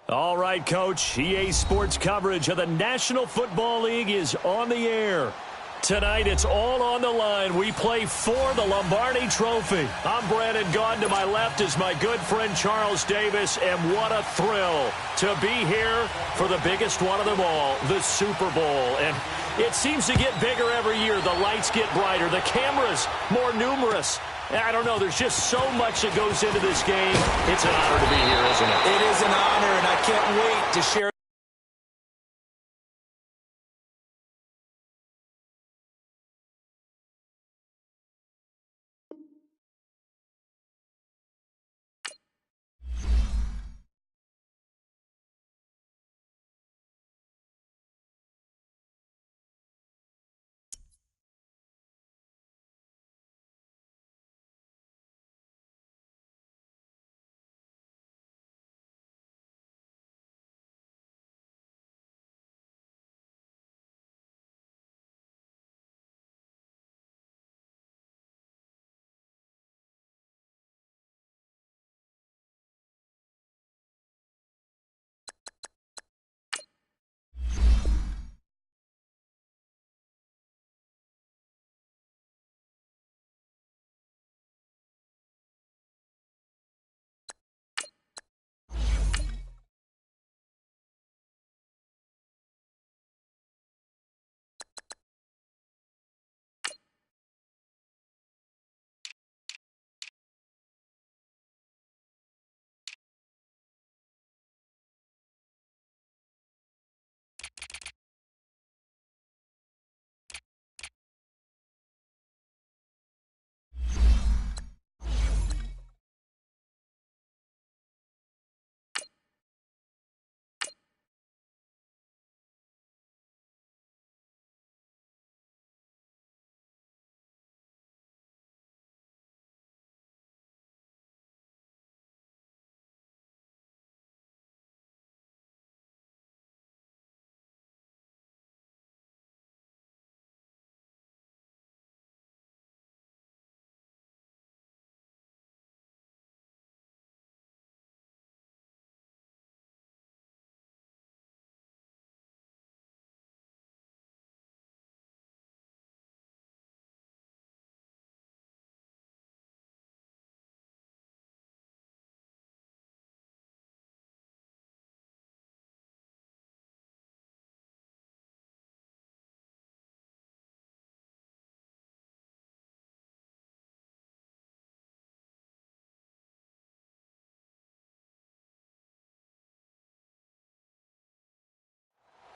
All right, Coach. EA Sports coverage of the National Football League is on the air. Tonight, it's all on the line. We play for the Lombardi Trophy. I'm Brandon Gaudin. To my left is my good friend Charles Davis, and what a thrill to be here for the biggest one of them all, the Super Bowl. And it seems to get bigger every year. The lights get brighter. The cameras more numerous. I don't know. There's just so much that goes into this game. It's an honor to be here, isn't it? It is an honor, and I can't wait to share.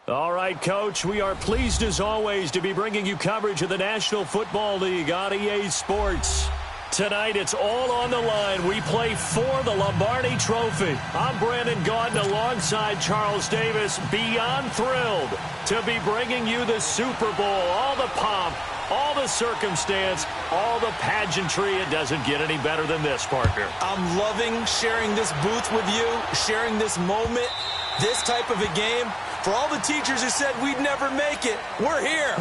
All right, Coach, we are pleased as always to be bringing you coverage of the National Football League on EA Sports. Tonight, it's all on the line. We play for the Lombardi Trophy. I'm Brandon Gaudin alongside Charles Davis. Beyond thrilled to be bringing you the Super Bowl. All the pomp, all the circumstance, all the pageantry. It doesn't get any better than this, partner. I'm loving sharing this booth with you, sharing this moment, this type of a game. For all the teachers who said we'd never make it, we're here.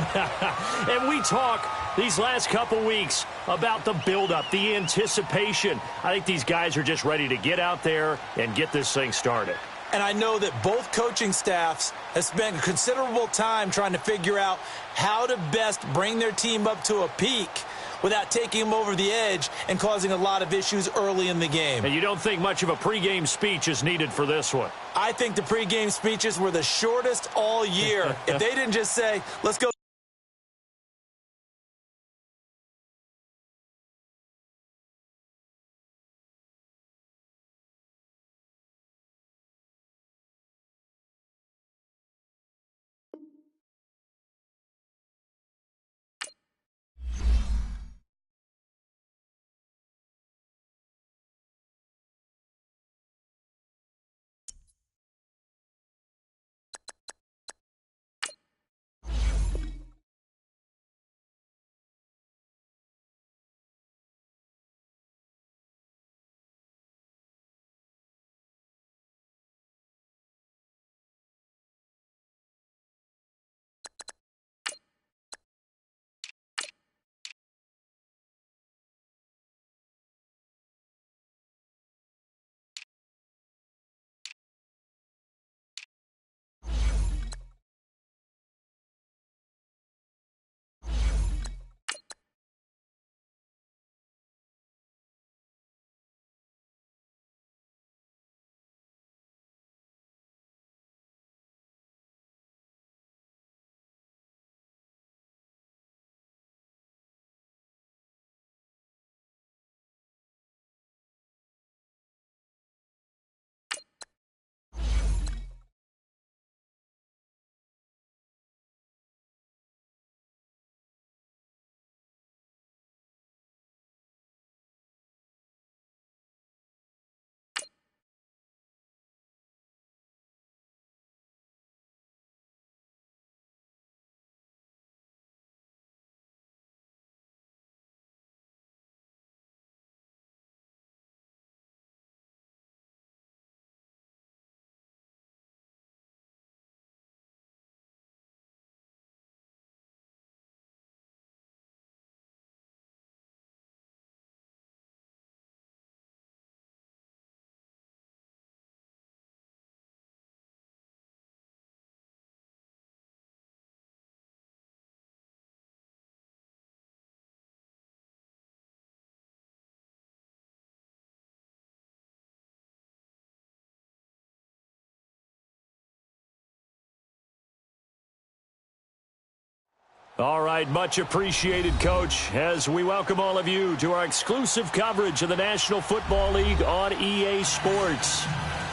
And we talk these last couple weeks about the buildup, the anticipation. I think these guys are just ready to get out there and get this thing started. And I know that both coaching staffs have spent considerable time trying to figure out how to best bring their team up to a peak without taking them over the edge and causing a lot of issues early in the game. And you don't think much of a pregame speech is needed for this one? I think the pregame speeches were the shortest all year. If they didn't just say, let's go. All right, much appreciated, Coach, as we welcome all of you to our exclusive coverage of the National Football League on EA Sports.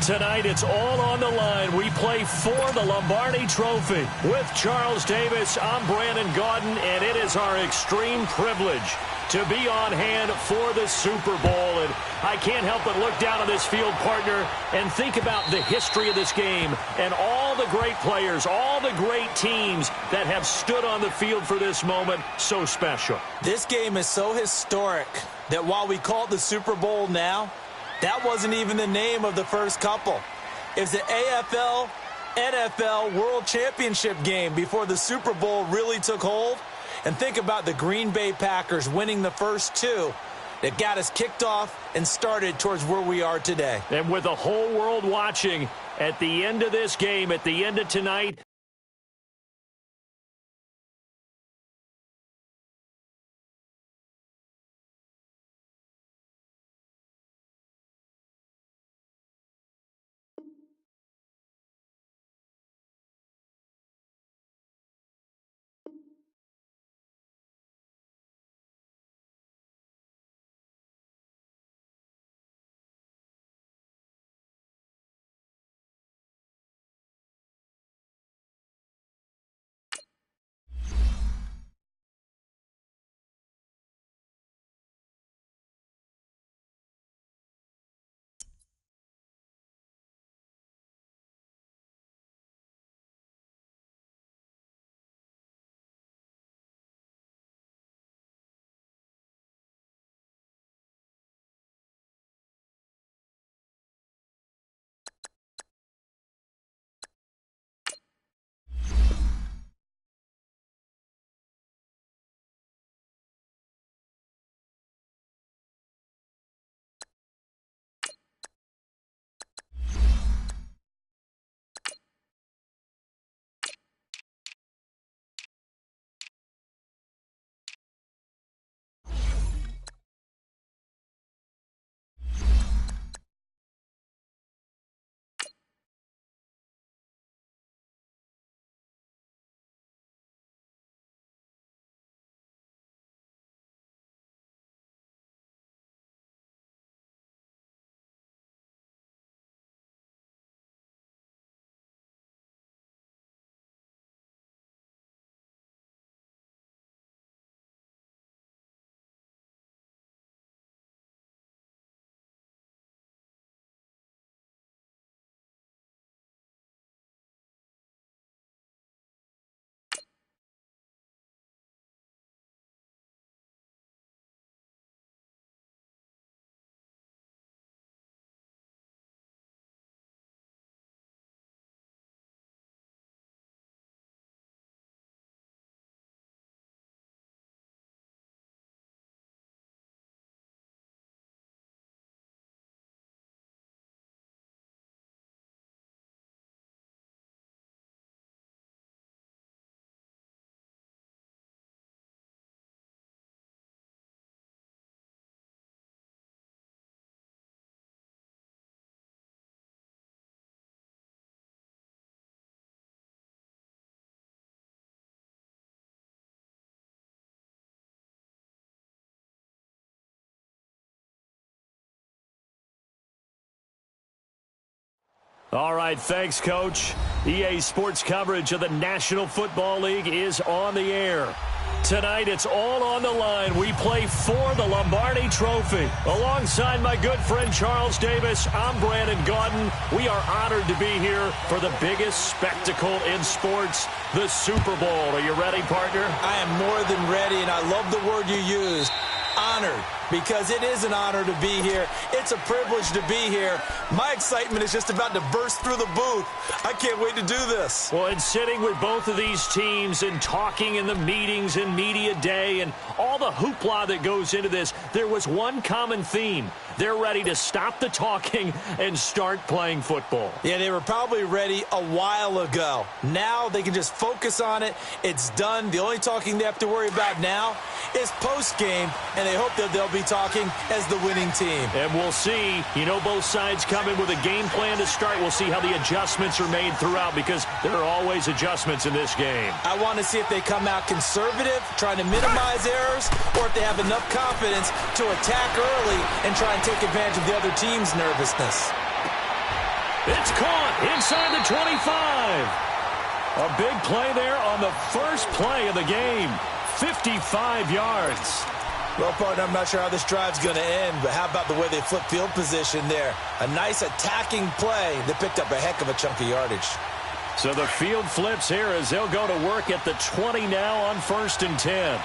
Tonight, it's all on the line. We play for the Lombardi Trophy. With Charles Davis, I'm Brandon Gaudin, and it is our extreme privilege to be on hand for the Super Bowl. And I can't help but look down on this field, partner, and think about the history of this game and all the great players, all the great teams that have stood on the field for this moment. So special. This game is so historic that while we call it the Super Bowl now, that wasn't even the name of the first couple. It's the AFL, NFL World Championship game before the Super Bowl really took hold. And think about the Green Bay Packers winning the first two that got us kicked off and started towards where we are today. And with the whole world watching, at the end of this game, at the end of tonight, all right, thanks, Coach. EA Sports coverage of the National Football League is on the air. Tonight, it's all on the line. We play for the Lombardi Trophy. Alongside my good friend Charles Davis, I'm Brandon Gaudin. We are honored to be here for the biggest spectacle in sports, the Super Bowl. Are you ready, partner? I am more than ready, and I love the word you used, honored, because it is an honor to be here. It's a privilege to be here. My excitement is just about to burst through the booth. I can't wait to do this. Well, and sitting with both of these teams and talking in the meetings and media day and all the hoopla that goes into this, there was one common theme. They're ready to stop the talking and start playing football. Yeah, they were probably ready a while ago. Now they can just focus on it. It's done. The only talking they have to worry about now is post-game, and they hope that they'll be talking as the winning team. And we'll see. You know, both sides come in with a game plan to start. We'll see how the adjustments are made throughout, because there are always adjustments in this game. I want to see if they come out conservative, trying to minimize errors, or if they have enough confidence to attack early and try and take advantage of the other team's nervousness. It's caught inside the 25. A big play there on the first play of the game. 55 yards. Well, partner, I'm not sure how this drive's going to end, but how about the way they flip field position there? A nice attacking play. They picked up a heck of a chunk of yardage. So the field flips here as they'll go to work at the 20 now on 1st and 10.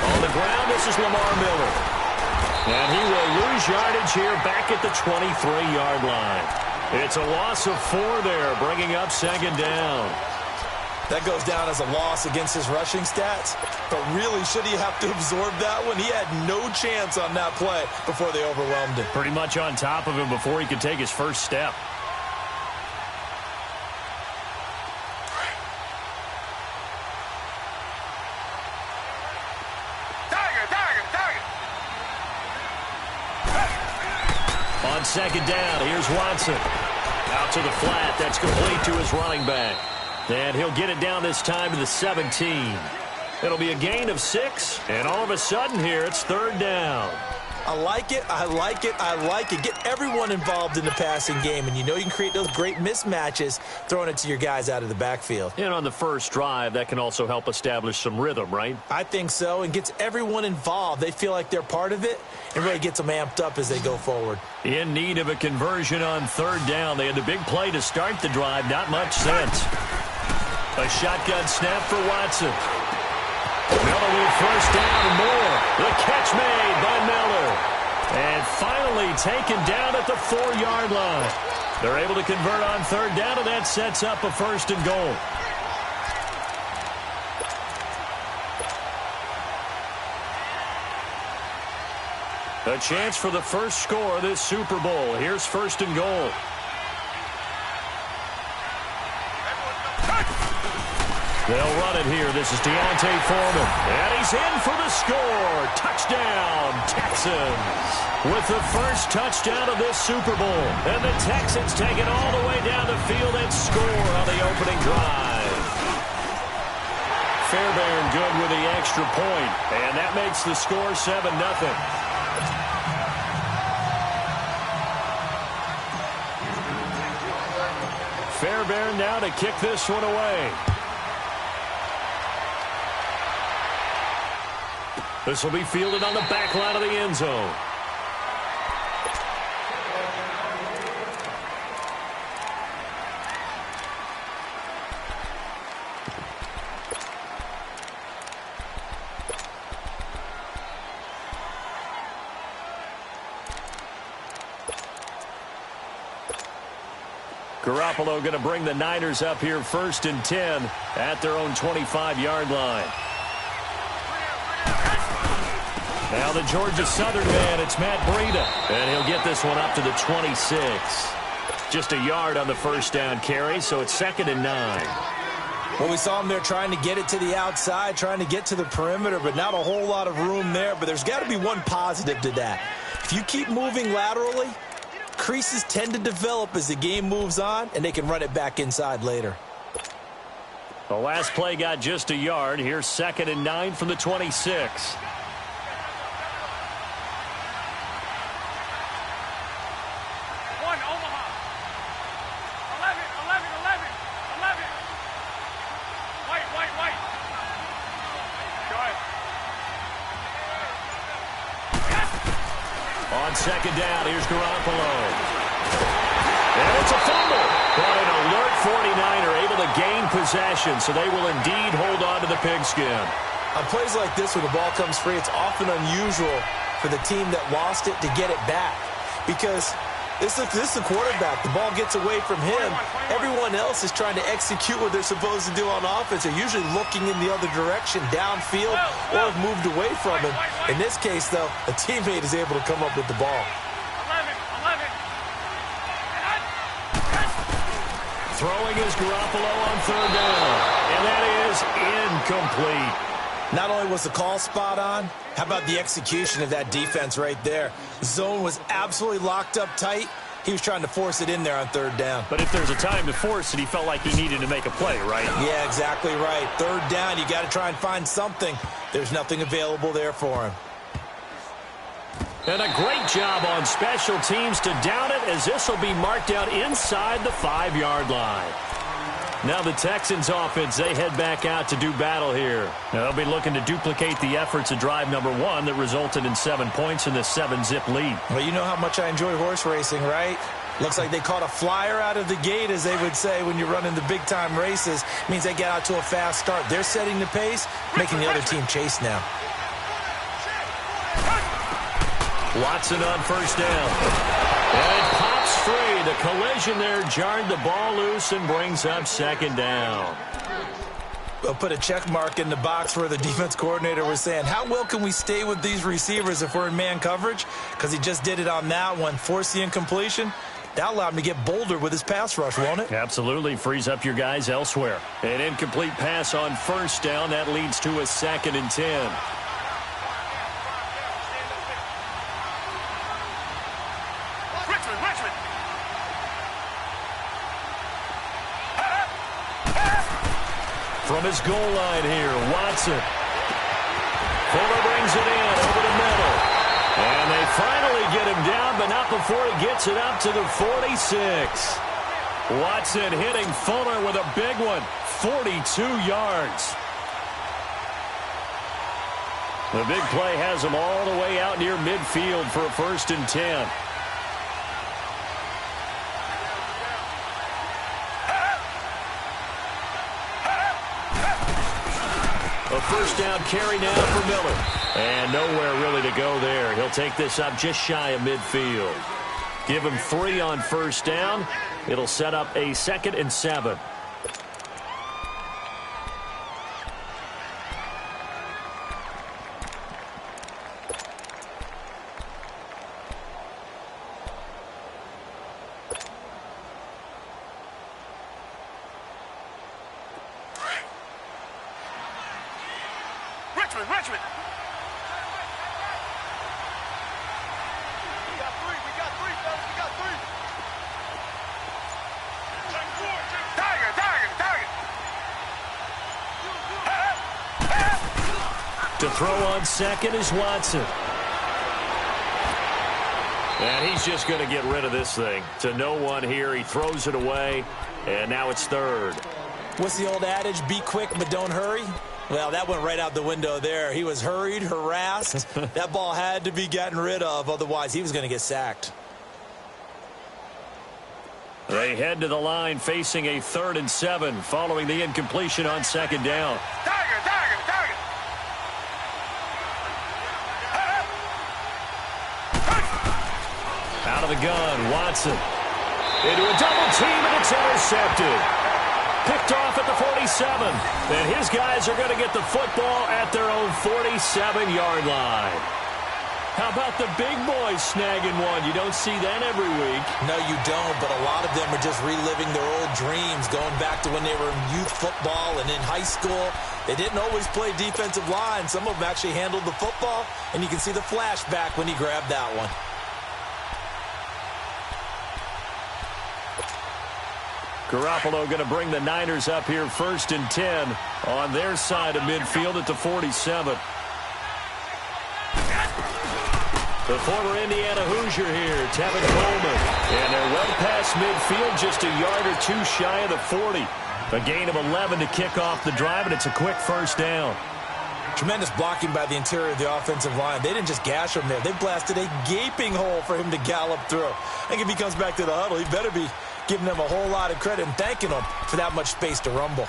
On the ground, this is Lamar Miller. And he will lose yardage here back at the 23-yard line. It's a loss of 4 there, bringing up 2nd down. That goes down as a loss against his rushing stats. But really, should he have to absorb that one? He had no chance on that play before they overwhelmed him. Pretty much on top of him before he could take his first step. On 2nd down, here's Watson. Out to the flat. That's complete to his running back. And he'll get it down this time to the 17. It'll be a gain of 6. And all of a sudden here, it's 3rd down. I like it. I like it. I like it. Get everyone involved in the passing game. And you know you can create those great mismatches throwing it to your guys out of the backfield. And on the first drive, that can also help establish some rhythm, right? I think so. And gets everyone involved. They feel like they're part of it. And really gets them amped up as they go forward. In need of a conversion on 3rd down. They had the big play to start the drive. Not much sense. A shotgun snap for Watson. Miller with 1st down and more. The catch made by Miller. And finally taken down at the 4-yard line. They're able to convert on 3rd down, and that sets up a 1st and goal. A chance for the first score of this Super Bowl. Here's 1st and goal. They'll run it here. This is Deontay Foreman. And he's in for the score. Touchdown, Texans. With the first touchdown of this Super Bowl. And the Texans take it all the way down the field and score on the opening drive. Fairbairn good with the extra point. And that makes the score 7-0. Fairbairn now to kick this one away. This will be fielded on the back line of the end zone. Garoppolo going to bring the Niners up here 1st and 10 at their own 25-yard line. Now the Georgia Southern man, it's Matt Breida. And he'll get this one up to the 26. Just a yard on the first down carry, so it's 2nd and 9. Well, we saw him there trying to get it to the outside, trying to get to the perimeter, but not a whole lot of room there. But there's got to be one positive to that. If you keep moving laterally, creases tend to develop as the game moves on, and they can run it back inside later. The last play got just a yard. Here's 2nd and 9 from the 26. On 2nd down, here's Garoppolo. And it's a fumble. But an alert 49er able to gain possession, so they will indeed hold on to the pigskin. On plays like this where the ball comes free, it's often unusual for the team that lost it to get it back. Because this is the quarterback. The ball gets away from him. Everyone else is trying to execute what they're supposed to do on offense. They're usually looking in the other direction, downfield, or have moved away from him. In this case, though, a teammate is able to come up with the ball. Throwing is Garoppolo on third down. And that is incomplete. Not only was the call spot on, how about the execution of that defense right there? Zone was absolutely locked up tight. He was trying to force it in there on third down. But if there's a time to force it, he felt like he needed to make a play, right? Yeah, exactly right. Third down, you got to try and find something. There's nothing available there for him. And a great job on special teams to down it, as this will be marked out inside the 5-yard line. Now the Texans offense, they head back out to do battle here. Now they'll be looking to duplicate the efforts of drive number 1 that resulted in 7 points in this 7-zip lead. Well, you know how much I enjoy horse racing, right? Looks like they caught a flyer out of the gate, as they would say when you're running the big-time races. Means they get out to a fast start. They're setting the pace, making the other team chase now. Watson on first down. And it pops free. The collision there jarred the ball loose and brings up second down. We'll put a check mark in the box where the defense coordinator was saying, how well can we stay with these receivers if we're in man coverage? Because he just did it on that one. Force the incompletion. That allowed him to get bolder with his pass rush, won't it? Absolutely. Frees up your guys elsewhere. An incomplete pass on first down. That leads to a 2nd and 10. From his goal line here, Watson. Fuller brings it in over the middle. And they finally get him down, but not before he gets it up to the 46. Watson hitting Fuller with a big one, 42 yards. The big play has him all the way out near midfield for a 1st and 10. A first down carry now for Miller. And nowhere really to go there. He'll take this up just shy of midfield. Give him 3 on first down. It'll set up a 2nd and 7. Richmond. We got three, fellas. We got 3. Target. To throw on second is Watson. And he's just going to get rid of this thing. To no one here. He throws it away. And now it's 3rd. What's the old adage? Be quick, but don't hurry. Well, that went right out the window there. He was hurried, harassed. That ball had to be gotten rid of. Otherwise, he was going to get sacked. They head to the line facing a 3rd and 7 following the incompletion on 2nd down. Target. Out of the gun, Watson. Into a double team, and it's intercepted. Picked off at the 47. And his guys are going to get the football at their own 47-yard line. How about the big boys snagging one? You don't see that every week. No, you don't, but a lot of them are just reliving their old dreams, going back to when they were in youth football and in high school. They didn't always play defensive line. Some of them actually handled the football, and you can see the flashback when he grabbed that one. Garoppolo going to bring the Niners up here 1st and 10 on their side of midfield at the 47. The former Indiana Hoosier here, Tevin Coleman. And they're well past midfield, just a yard or 2 shy of the 40. A gain of 11 to kick off the drive, and it's a quick first down. Tremendous blocking by the interior of the offensive line. They didn't just gash him there. They blasted a gaping hole for him to gallop through. I think if he comes back to the huddle, he better be giving them a whole lot of credit and thanking them for that much space to rumble.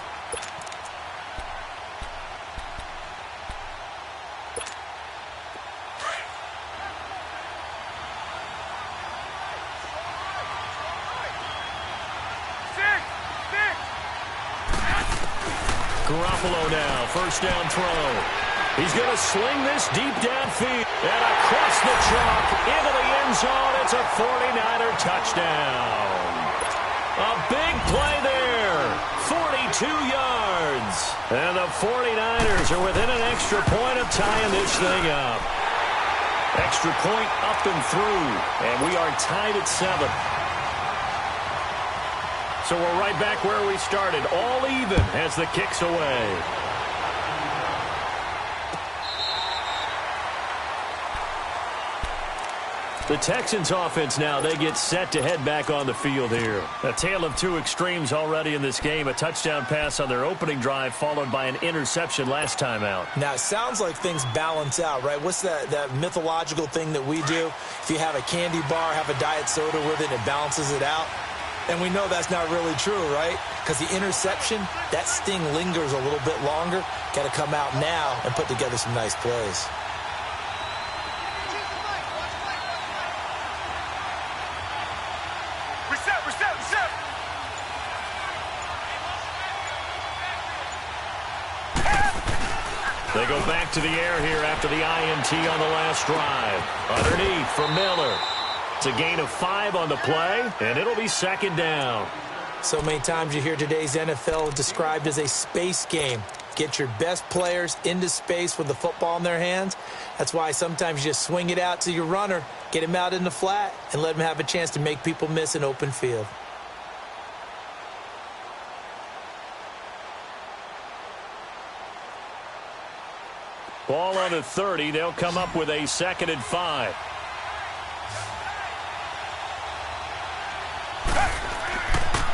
Garoppolo now, first down throw. He's going to sling this deep downfield. And across the chalk, into the end zone. It's a 49er touchdown. A big play there. 2 yards. And the 49ers are within an extra point of tying this thing up. Extra point up and through. And we are tied at 7. So we're right back where we started. All even as the kick's away. The Texans offense now, they get set to head back on the field here. A tale of two extremes already in this game. A touchdown pass on their opening drive followed by an interception last time out. Now, it sounds like things balance out, right? What's that mythological thing that we do? If you have a candy bar, have a diet soda with it, it balances it out. And we know that's not really true, right? Because the interception, that sting lingers a little bit longer. Got to come out now and put together some nice plays. They go back to the air here after the INT on the last drive. Underneath for Miller. It's a gain of 5 on the play, and it'll be second down. So many times you hear today's NFL described as a space game. Get your best players into space with the football in their hands. That's why sometimes you just swing it out to your runner, get him out in the flat, and let him have a chance to make people miss an open field. Ball on the 30. They'll come up with a 2nd and 5.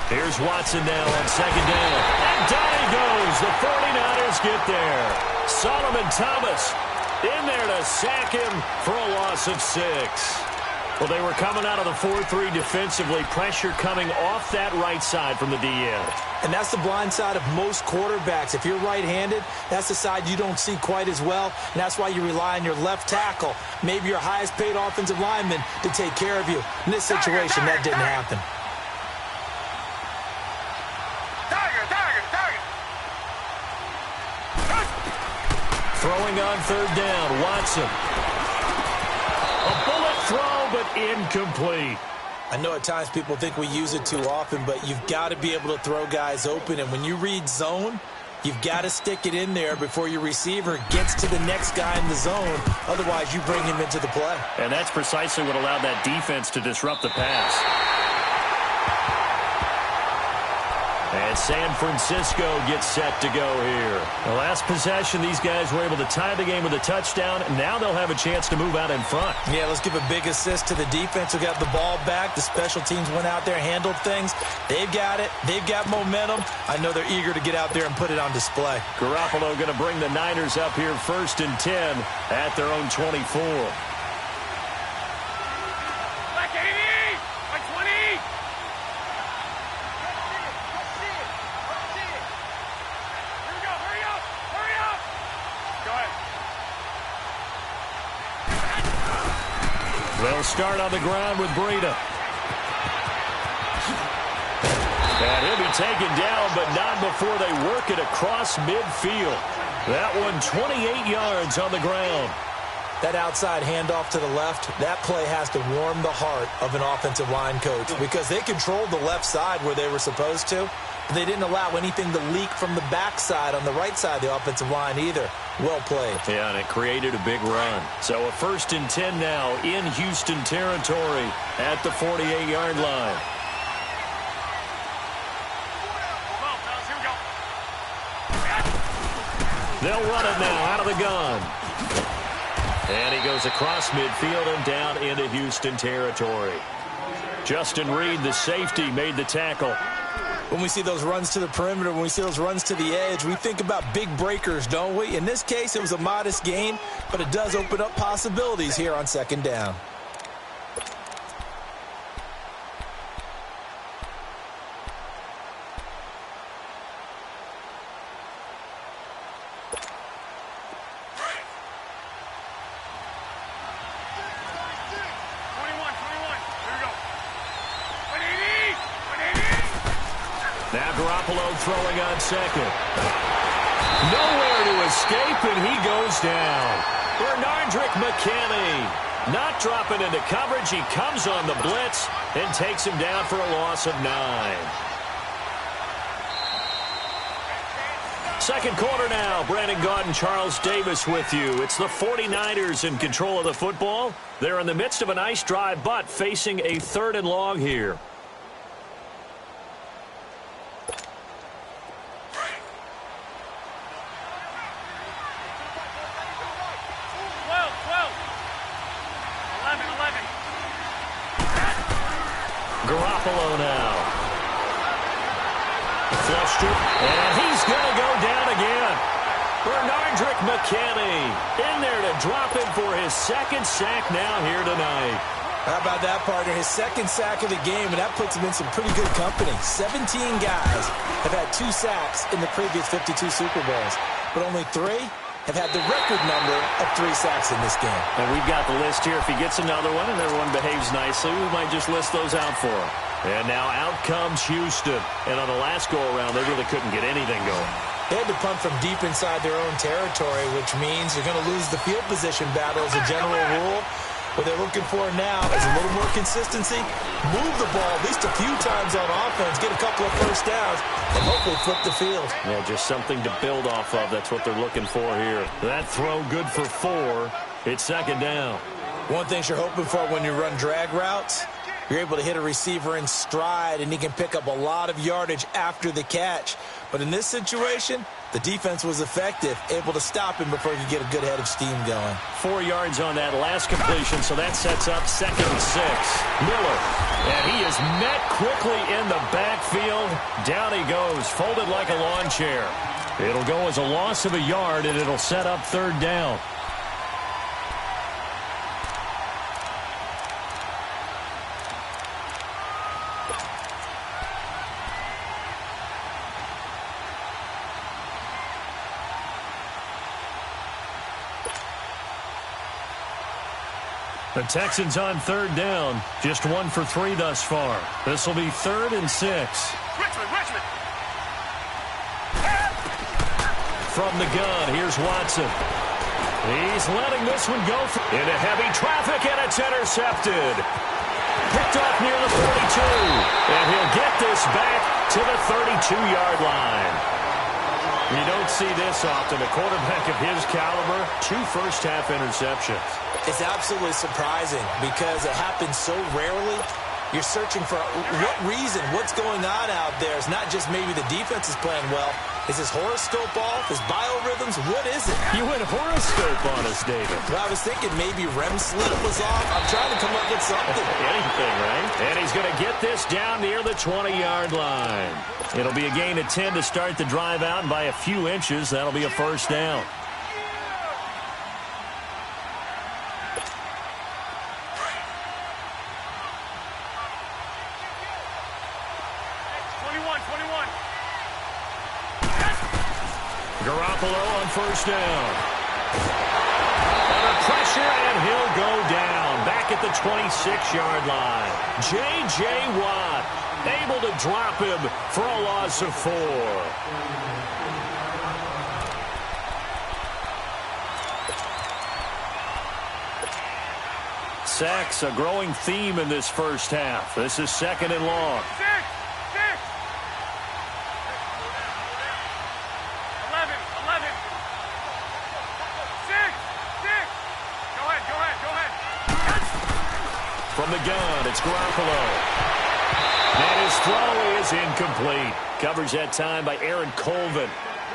Here's Watson now on 2nd down. And down he goes. The 49ers get there. Solomon Thomas in there to sack him for a loss of 6. Well, they were coming out of the 4-3 defensively. Pressure coming off that right side from the DN. And that's the blind side of most quarterbacks. If you're right-handed, that's the side you don't see quite as well. And that's why you rely on your left tackle, maybe your highest-paid offensive lineman, to take care of you. In this situation, that didn't happen. Throwing on 3rd down, Watson. A bullet throw, but incomplete. I know at times people think we use it too often, but you've got to be able to throw guys open. And when you read zone, you've got to stick it in there before your receiver gets to the next guy in the zone. Otherwise, you bring him into the play. And that's precisely what allowed that defense to disrupt the pass. And San Francisco gets set to go here. The last possession, these guys were able to tie the game with a touchdown. Now they'll have a chance to move out in front. Yeah, let's give a big assist to the defense who got the ball back. The special teams went out there, handled things. They've got it. They've got momentum. I know they're eager to get out there and put it on display. Garoppolo going to bring the Niners up here 1st and 10 at their own 24. They'll start on the ground with Breida. And he'll be taken down, but not before they work it across midfield. That one 28 yards on the ground. That outside handoff to the left, that play has to warm the heart of an offensive line coach because they controlled the left side where they were supposed to. But they didn't allow anything to leak from the backside on the right side of the offensive line either. Well played. Yeah, and it created a big run. So a 1st and 10 now in Houston territory at the 48-yard line. They'll run it now out of the gun. And he goes across midfield and down into Houston territory. Justin Reed, the safety, made the tackle. When we see those runs to the perimeter, when we see those runs to the edge, we think about big breakers, don't we? In this case, it was a modest gain, but it does open up possibilities here on 2nd down. Now Garoppolo throwing on 2nd. Nowhere to escape, and he goes down. Bernardrick McKinney not dropping into coverage. He comes on the blitz and takes him down for a loss of 9. second quarter now. Brandon Gaudin, Charles Davis with you. It's the 49ers in control of the football. They're in the midst of a nice drive, but facing a 3rd and long here. Garoppolo now. Flushed it, and he's going to go down again. Bernardrick McKinney in there to drop him for his 2nd sack now here tonight. How about that, partner? His 2nd sack of the game, and that puts him in some pretty good company. 17 guys have had 2 sacks in the previous 52 Super Bowls, but only 3 have had the record number of 3 sacks in this game. And we've got the list here. If he gets another one and everyone behaves nicely, we might just list those out for him. And now out comes Houston. And on the last go-around, they really couldn't get anything going. They had to punt from deep inside their own territory, which means you're going to lose the field position battle as a general rule. What they're looking for now is a little more consistency, move the ball at least a few times on offense, get a couple of first downs, and hopefully flip the field. Yeah, just something to build off of. That's what they're looking for here. That throw good for 4. It's 2nd down. One thing you're hoping for when you run drag routes, you're able to hit a receiver in stride, and he can pick up a lot of yardage after the catch. But in this situation, the defense was effective, able to stop him before he could get a good head of steam going. 4 yards on that last completion, so that sets up 2nd and 6. Miller, and he is met quickly in the backfield. Down he goes, folded like a lawn chair. It'll go as a loss of a yard, and it'll set up 3rd down. The Texans on 3rd down. Just 1 for 3 thus far. This will be 3rd and 6. Richmond. From the gun, here's Watson. He's letting this one go into heavy traffic, and it's intercepted. Picked off near the 42. And he'll get this back to the 32-yard line. You don't see this often. A quarterback of his caliber, 2 first-half interceptions. It's absolutely surprising because it happens so rarely. You're searching for what reason, what's going on out there. It's not just maybe the defense is playing well. Is his horoscope off? His biorhythms? What is it? You went horoscope on us, David. Well, I was thinking maybe REM sleep was off. I'm trying to come up with something. Anything, right? And he's going to get this down near the 20-yard line. It'll be a gain of 10 to start the drive out, and by a few inches, that'll be a 1st down. Garoppolo on 1st down. Under pressure, and he'll go down. Back at the 26-yard line. J.J. Watt able to drop him for a loss of 4. Sacks, a growing theme in this first half. This is 2nd and long. 11. Go ahead. From the gun, it's Garoppolo. And his throw is incomplete. Covers that time by Aaron Colvin.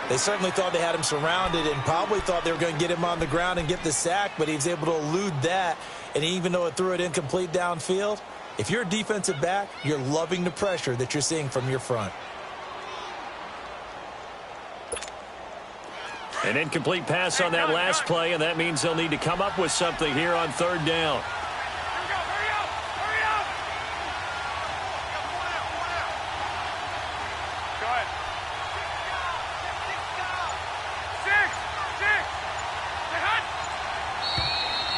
They certainly thought they had him surrounded and probably thought they were going to get him on the ground and get the sack, but he was able to elude that. And even though it threw it incomplete downfield, if you're a defensive back, you're loving the pressure that you're seeing from your front. An incomplete pass on that last play, and that means they'll need to come up with something here on 3rd down. Hurry up. Go ahead.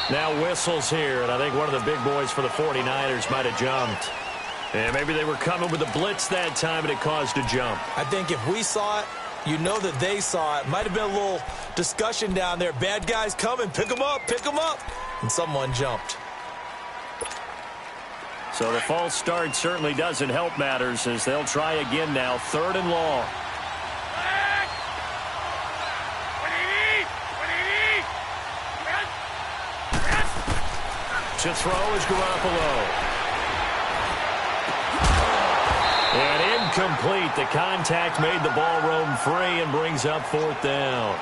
6. Now whistles here, and I think one of the big boys for the 49ers might have jumped. And maybe they were coming with a blitz that time, and it caused a jump. I think if we saw it, you know that they saw it. Might have been a little discussion down there. Bad guys coming. Pick them up. And someone jumped. So the false start certainly doesn't help matters as they'll try again now. 3rd and long. To throw is Garoppolo. And incomplete. The contact made the ball roam free and brings up 4th down.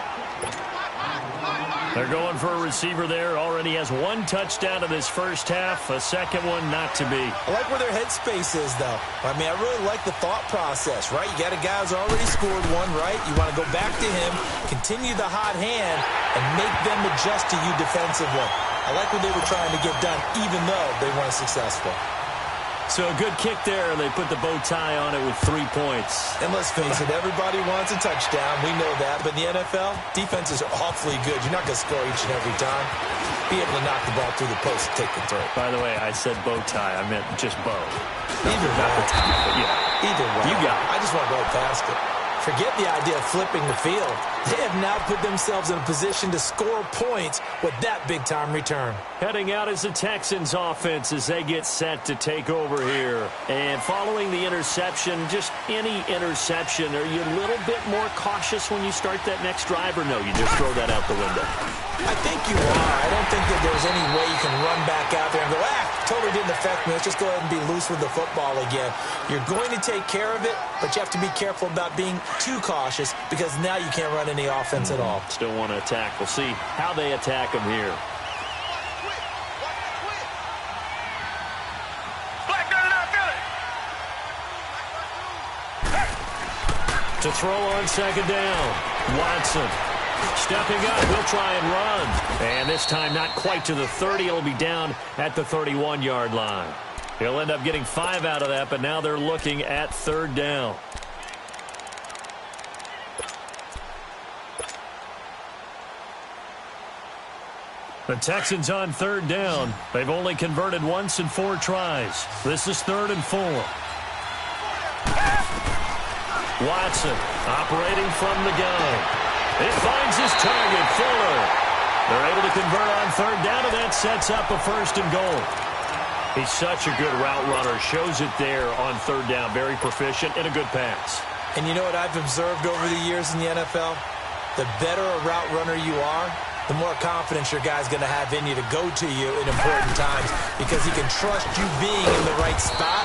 They're going for a receiver there. Already has 1 touchdown in this first half. A second one not to be. I like where their headspace is, though. I mean, I really like the thought process, right? You got a guy who's already scored one, right? You want to go back to him, continue the hot hand, and make them adjust to you defensively. I like what they were trying to get done, even though they weren't successful. So a good kick there, and they put the bow tie on it with 3 points. And let's face it, everybody wants a touchdown. We know that. But in the NFL, defenses are awfully good. You're not going to score each and every time. Be able to knock the ball through the post and take the throw. By the way, I said bow tie. I meant just bow. Either way. Yeah. Either way. You got it. I just want to go past it. Forget the idea of flipping the field. They have now put themselves in a position to score points with that big-time return. Heading out is the Texans offense as they get set to take over here. And following the interception, just any interception, are you a little bit more cautious when you start that next drive, or no, you just throw that out the window? I think you are. I don't think that there's any way you can run back out there and go, totally didn't affect me. Let's just go ahead and be loose with the football again. You're going to take care of it, but you have to be careful about being too cautious because now you can't run any offense at all. Still want to attack. We'll see how they attack them here. To throw on 2nd down, Watson. Stepping up, he'll try and run. And this time not quite to the 30. He'll be down at the 31-yard line. He'll end up getting 5 out of that, but now they're looking at 3rd down. The Texans on 3rd down. They've only converted once in 4 tries. This is 3rd and 4. Watson operating from the gun. It finds his target, Fuller. They're able to convert on 3rd down, and that sets up a 1st and goal. He's such a good route runner. Shows it there on 3rd down. Very proficient and a good pass. And you know what I've observed over the years in the NFL? The better a route runner you are, the more confidence your guy's going to have in you to go to you in important times because he can trust you being in the right spot.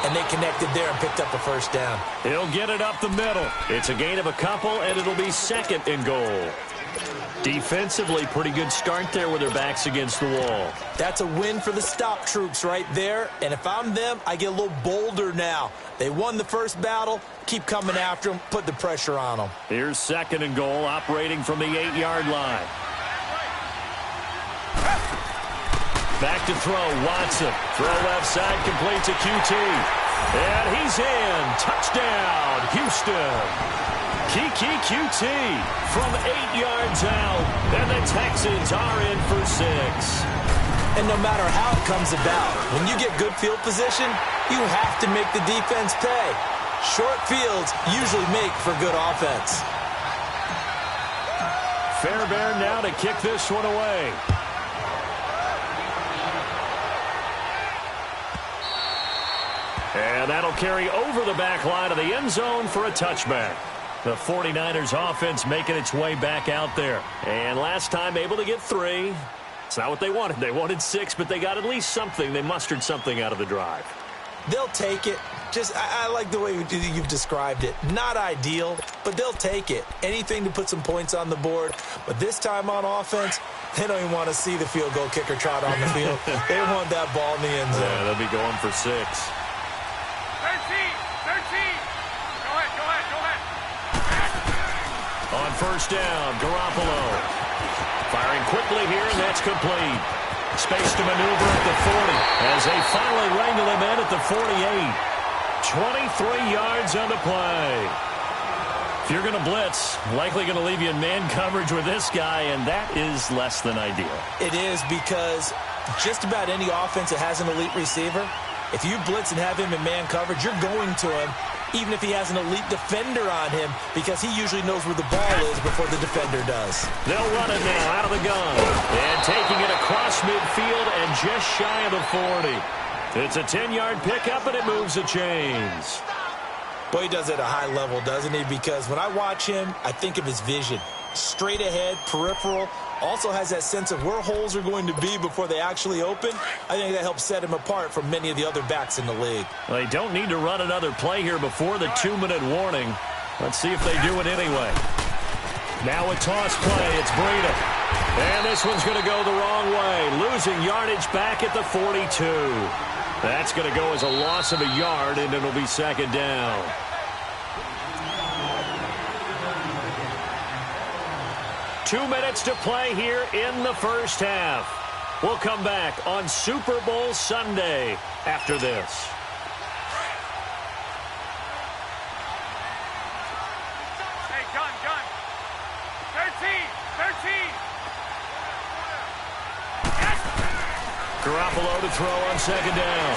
And they connected there and picked up a 1st down. He'll get it up the middle. It's a gain of a couple, and it'll be 2nd and goal. Defensively, pretty good start there with their backs against the wall. That's a win for the stop troops right there. And if I'm them, I get a little bolder now. They won the first battle. Keep coming after them. Put the pressure on them. Here's 2nd and goal, operating from the 8-yard line. Back to throw, Watson. Throw left side, complete to QT. And he's in. Touchdown, Houston. Kiki QT from 8 yards out. And the Texans are in for 6. And no matter how it comes about, when you get good field position, you have to make the defense pay. Short fields usually make for good offense. Fairbairn now to kick this one away. And that'll carry over the back line of the end zone for a touchback. The 49ers offense making its way back out there. And last time able to get 3. It's not what they wanted. They wanted 6, but they got at least something. They mustered something out of the drive. They'll take it. I like the way you've described it. Not ideal, but they'll take it. Anything to put some points on the board. But this time on offense, they don't even want to see the field goal kicker trot on the field. They want that ball in the end zone. Yeah, they'll be going for 6. 13. Go ahead. On 1st down, Garoppolo. Firing quickly here, and that's complete. Space to maneuver at the 40 as they finally wrangle him in at the 48. 23 yards on the play. If you're going to blitz, likely going to leave you in man coverage with this guy, and that is less than ideal. It is because just about any offense that has an elite receiver, if you blitz and have him in man coverage, you're going to him, even if he has an elite defender on him, because he usually knows where the ball is before the defender does. They'll run it now out of the gun. And taking it across midfield and just shy of the 40. It's a 10-yard pickup, and it moves the chains. Boy, he does it at a high level, doesn't he? Because when I watch him, I think of his vision. Straight ahead, peripheral, also has that sense of where holes are going to be before they actually open. I think that helps set him apart from many of the other backs in the league. Well, they don't need to run another play here before the 2-minute warning. Let's see if they do it anyway. Now a toss play. It's Breida. And this one's going to go the wrong way. Losing yardage back at the 42. That's going to go as a loss of a yard, and it'll be second down. Two minutes to play here in the first half. We'll come back on Super Bowl Sunday after this. Hey, gun. 13. Yes! Garoppolo to throw on second down.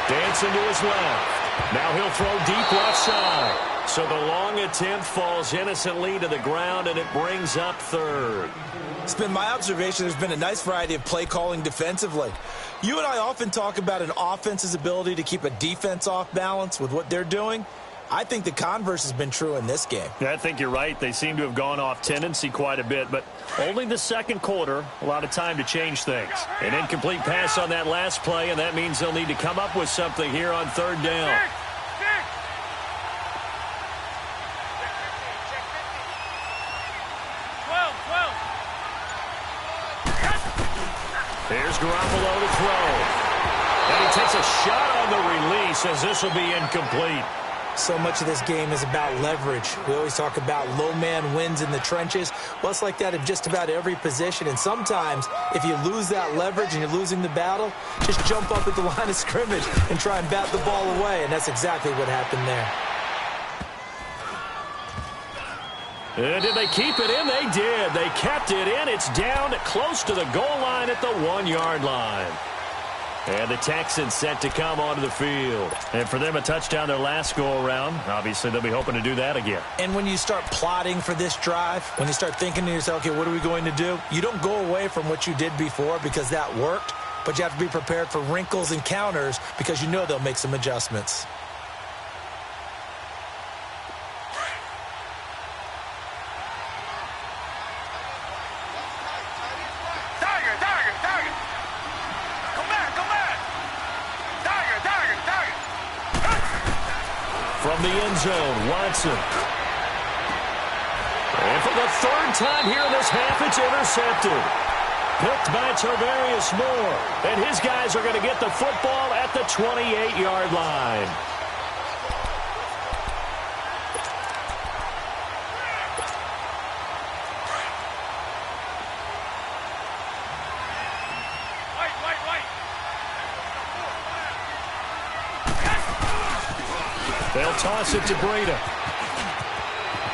Dancing to his left. Now he'll throw deep left side. So the long attempt falls innocently to the ground, and it brings up third. It's been my observation there's been a nice variety of play calling defensively. You and I often talk about an offense's ability to keep a defense off balance with what they're doing. I think the converse has been true in this game. Yeah, I think you're right. They seem to have gone off tendency quite a bit, but only the second quarter, a lot of time to change things. An incomplete pass on that last play, and that means they'll need to come up with something here on third down. Here's Garoppolo to throw. And he takes a shot on the release as this will be incomplete. So much of this game is about leverage. We always talk about low man wins in the trenches. Well, it's like that in just about every position. And sometimes, if you lose that leverage and you're losing the battle, just jump up at the line of scrimmage and try and bat the ball away. And that's exactly what happened there. And did they keep it in? They did. They kept it in. It's down close to the goal line at the 1-yard line. And the Texans set to come onto the field. And for them, a touchdown their last go-around. Obviously, they'll be hoping to do that again. And when you start plotting for this drive, when you start thinking to yourself, okay, what are we going to do? You don't go away from what you did before because that worked, but you have to be prepared for wrinkles and counters because you know they'll make some adjustments. From the end zone, Watson. And for the third time here in this half, it's intercepted. Picked by Tarvarius Moore. And his guys are going to get the football at the 28-yard line. They'll toss it to Breida.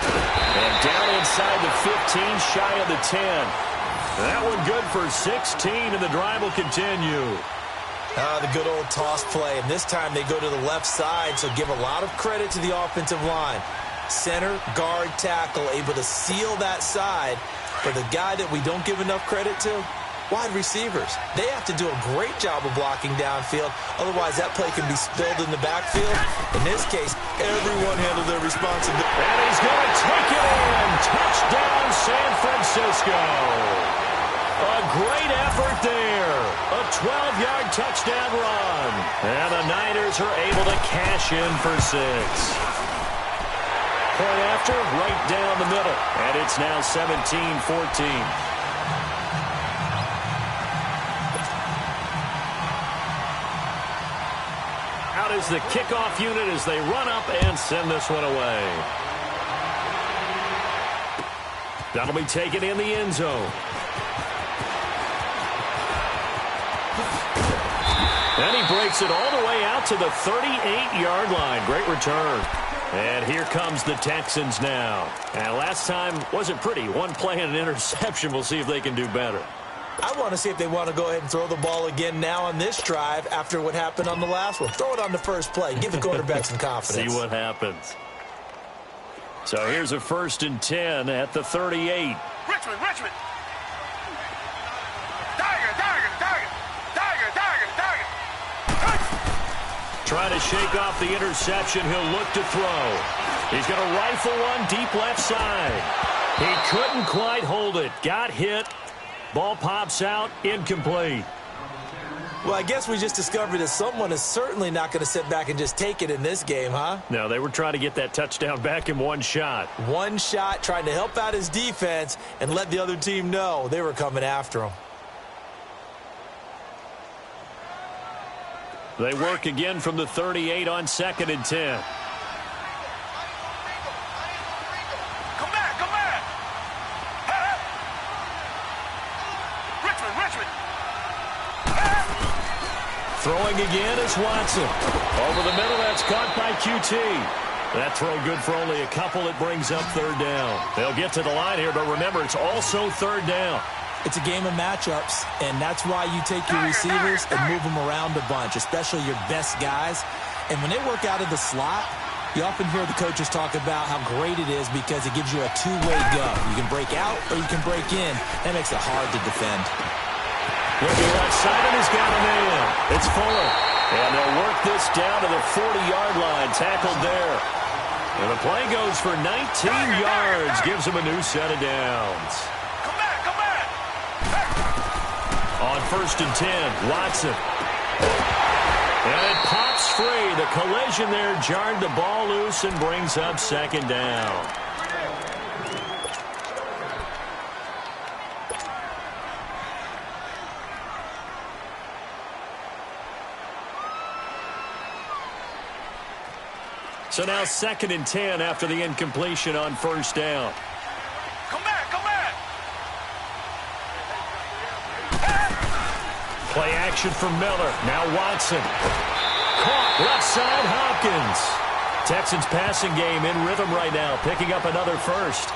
And down inside the 15, shy of the 10. That one good for 16, and the drive will continue. The good old toss play, and this time they go to the left side, so give a lot of credit to the offensive line. Center, guard, tackle, able to seal that side. For the guy that we don't give enough credit to, wide receivers. They have to do a great job of blocking downfield. Otherwise, that play can be spilled in the backfield. In this case, everyone handled their responsibility. And he's going to take it in. Touchdown, San Francisco. A great effort there. A 12-yard touchdown run. And the Niners are able to cash in for 6. Point after, right down the middle. And it's now 17-14. Out is the kickoff unit as they run up and send this one away. That'll be taken in the end zone. And he breaks it all the way out to the 38-yard line. Great return. And here comes the Texans now. And last time wasn't pretty. One play and an interception. We'll see if they can do better. I want to see if they want to go ahead and throw the ball again now on this drive after what happened on the last one. Throw it on the first play. Give the quarterback some confidence. See what happens. So here's a 1st and 10 at the 38. Richmond. Trying to shake off the interception. He'll look to throw. He's going to rifle one deep left side. He couldn't quite hold it. Got hit. Ball pops out, incomplete. Well, I guess we just discovered that someone is certainly not going to sit back and just take it in this game, huh? No, they were trying to get that touchdown back in one shot. One shot, trying to help out his defense and let the other team know they were coming after him. They work again from the 38 on 2nd and 10. Come back, come back. Richmond. Throwing again is Watson. Over the middle, that's caught by QT. That throw good for only a couple. It brings up 3rd down. They'll get to the line here, but remember, it's also 3rd down. It's a game of matchups, and that's why you take your receivers and move them around a bunch, especially your best guys. And when they work out of the slot, you often hear the coaches talk about how great it is because it gives you a two-way go. You can break out or you can break in. That makes it hard to defend. Looking left side, and he's got a man. It's Fuller. And they'll work this down to the 40-yard line, tackled there. And the play goes for 19 yards, gives him a new set of downs. Come back. On 1st and 10, Watson. And it pops free. The collision there jarred the ball loose and brings up 2nd down. So now 2nd and 10 after the incompletion on 1st down. Come back. Play action from Miller. Now Watson. Caught left side, Hopkins. Texans passing game in rhythm right now, picking up another first.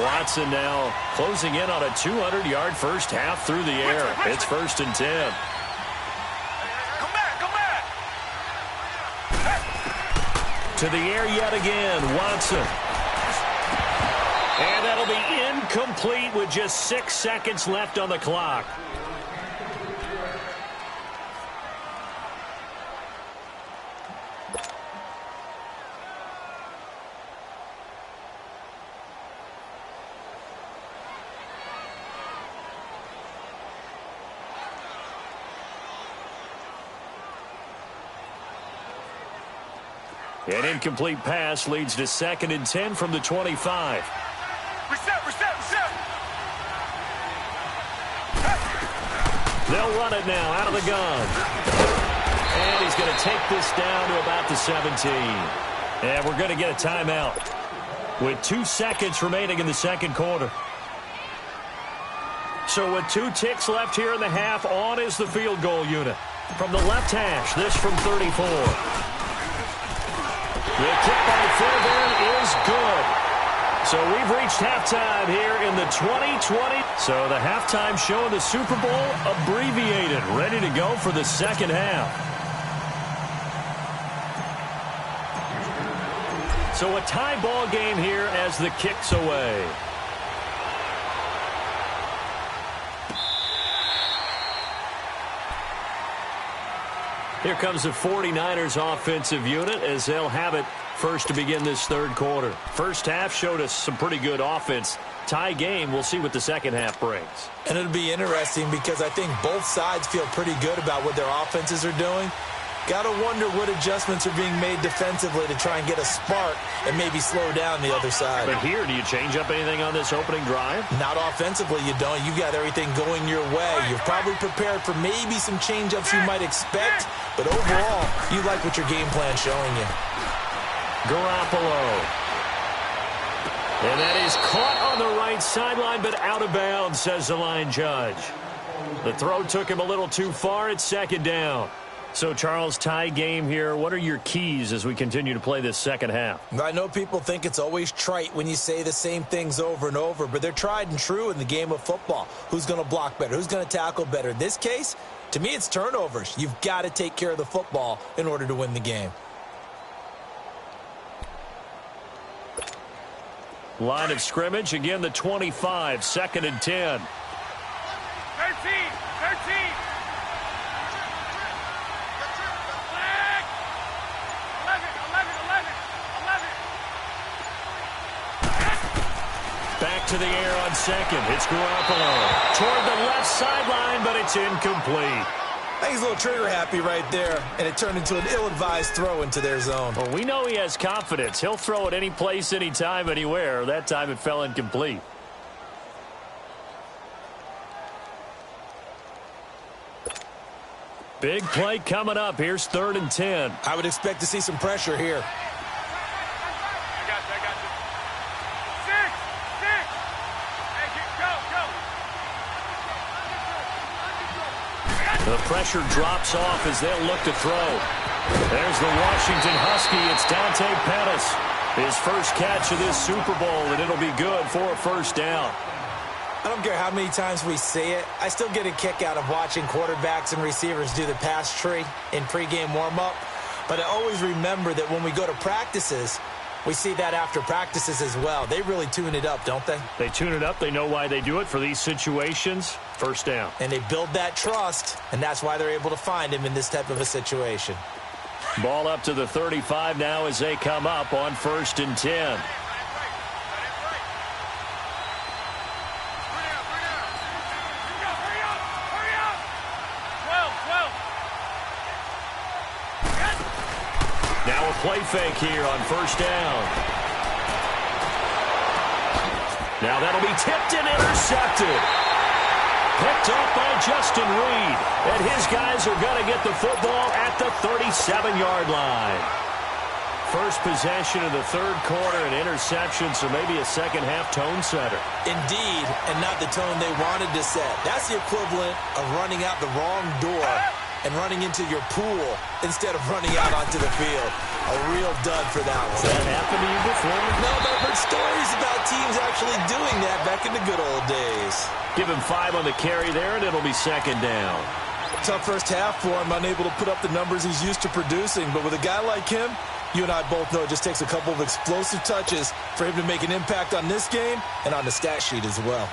Watson now closing in on a 200-yard first half through the air. It's 1st and 10. Come back. To the air yet again, Watson. And that'll be incomplete with just 6 seconds left on the clock. An incomplete pass leads to 2nd and 10 from the 25. Reset. They'll run it now out of the gun. And he's going to take this down to about the 17. And we're going to get a timeout with 2 seconds remaining in the 2nd quarter. So with 2 ticks left here in the half, on is the field goal unit. From the left hash, this from 34. The kick by Fairbairn is good. So we've reached halftime here in the 2020. So the halftime show in the Super Bowl abbreviated, ready to go for the 2nd half. So a tie ball game here as the kick's away. Here comes the 49ers offensive unit as they'll have it first to begin this 3rd quarter. First half showed us some pretty good offense. Tie game, we'll see what the 2nd half brings. And it'll be interesting because I think both sides feel pretty good about what their offenses are doing. Got to wonder what adjustments are being made defensively to try and get a spark and maybe slow down the other side. But here, do you change up anything on this opening drive? Not offensively, you don't. You got everything going your way. You're probably prepared for maybe some change-ups you might expect, but overall, you like what your game plan's showing you. Garoppolo. And that is caught on the right sideline, but out of bounds, says the line judge. The throw took him a little too far. It's 2nd down. So, Charles, tie game here. What are your keys as we continue to play this 2nd half? I know people think it's always trite when you say the same things over and over, but they're tried and true in the game of football. Who's going to block better? Who's going to tackle better? In this case, to me, it's turnovers. You've got to take care of the football in order to win the game. Line of scrimmage, again, the 25, 2nd and 10. 13. to the air on second. It's Garoppolo toward the left sideline, but it's incomplete. I think he's a little trigger happy right there, and it turned into an ill-advised throw into their zone. Well, we know he has confidence. He'll throw it any place, anytime, anywhere. That time it fell incomplete. Big play coming up. Here's 3rd and 10. I would expect to see some pressure here. I got you. 6. Hey, go. The pressure drops off as they'll look to throw. There's the Washington Husky. It's Dante Pettis. His first catch of this Super Bowl, and it'll be good for a first down. I don't care how many times we say it, I still get a kick out of watching quarterbacks and receivers do the pass tree in pregame warm-up. But I always remember that when we go to practices, we see that after practices as well. They really tune it up, don't they? They tune it up. They know why they do it for these situations. First down. And they build that trust, and that's why they're able to find him in this type of a situation. Ball up to the 35 now as they come up on 1st and 10. Now a play fake here on 1st down. Now that'll be tipped and intercepted. Picked up by Justin Reed. And his guys are going to get the football at the 37-yard line. First possession of the 3rd quarter, an interception, so maybe a second-half tone setter. Indeed, and not the tone they wanted to set. That's the equivalent of running out the wrong door and running into your pool instead of running out onto the field. A real dud for that one. Has that happened to you before? No, but I've heard stories about teams actually doing that back in the good old days. Give him 5 on the carry there, and it'll be 2nd down. Tough first half for him, unable to put up the numbers he's used to producing. But with a guy like him, you and I both know it just takes a couple of explosive touches for him to make an impact on this game and on the stat sheet as well.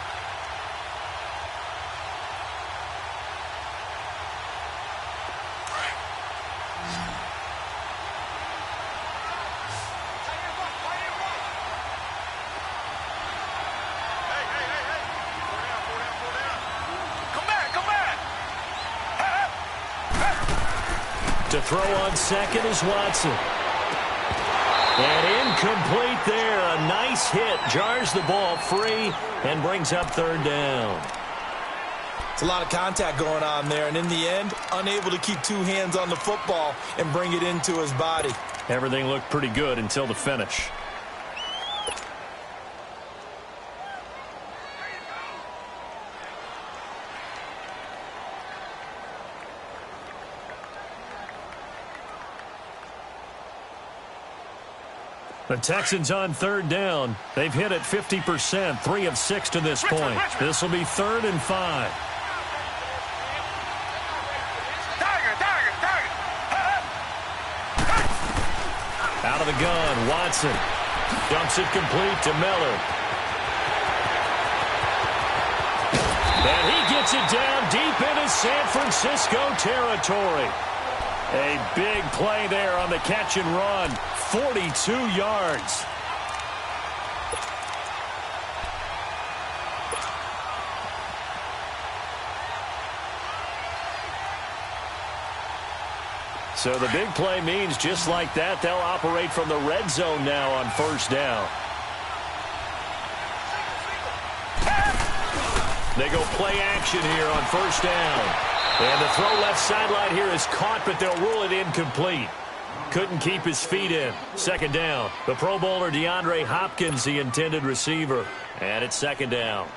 To throw on second is Watson. And incomplete there. A nice hit. Jars the ball free and brings up 3rd down. It's a lot of contact going on there, and in the end, unable to keep 2 hands on the football and bring it into his body. Everything looked pretty good until the finish. The Texans on 3rd down. They've hit it 50%, 3 of 6 to this point. This will be 3rd and 5. Out of the gun, Watson dumps it complete to Miller. And he gets it down deep into San Francisco territory. A big play there on the catch and run. 42 yards. So the big play means just like that, they'll operate from the red zone now on 1st down. They go play action here on 1st down. And the throw left sideline here is caught, but they'll rule it incomplete. Couldn't keep his feet in. 2nd down. The Pro Bowler DeAndre Hopkins, the intended receiver. And it's 2nd down.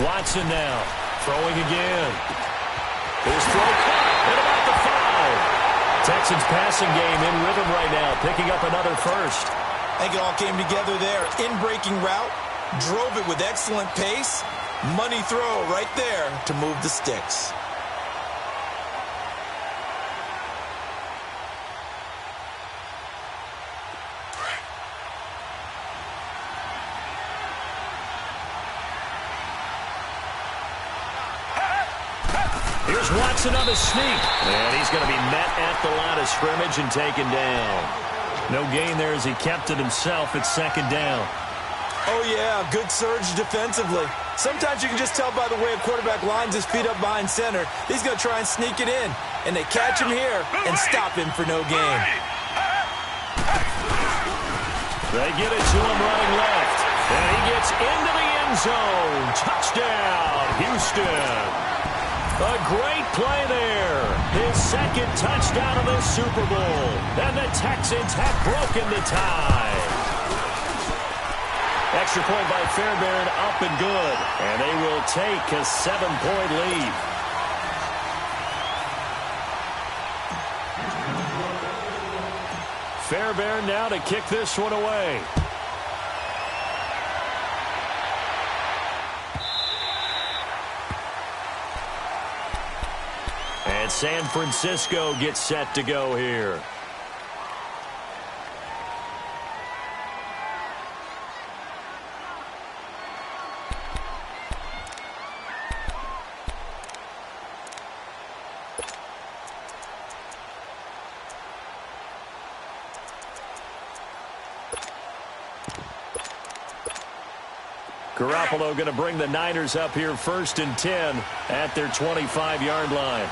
Watson now. Throwing again. His throw caught at about the 5. Texans passing game in rhythm right now, picking up another first. I think it all came together there. In-breaking route, drove it with excellent pace. Money throw right there to move the sticks. Here Here's Watson on the sneak. And he's going to be met at the line of scrimmage and taken down. No gain there as he kept it himself at second down. Oh, yeah, good surge defensively. Sometimes you can just tell by the way a quarterback lines his feet up behind center. He's going to try and sneak it in. And they catch him here and stop him for no gain. They get it to him running left. And he gets into the end zone. Touchdown, Houston. A great play there. His second touchdown of the Super Bowl. And the Texans have broken the tie. Extra point by Fairbairn, up and good. And they will take a 7-point lead. Fairbairn now to kick this one away. And San Francisco gets set to go here. Garoppolo going to bring the Niners up here 1st and 10 at their 25-yard line.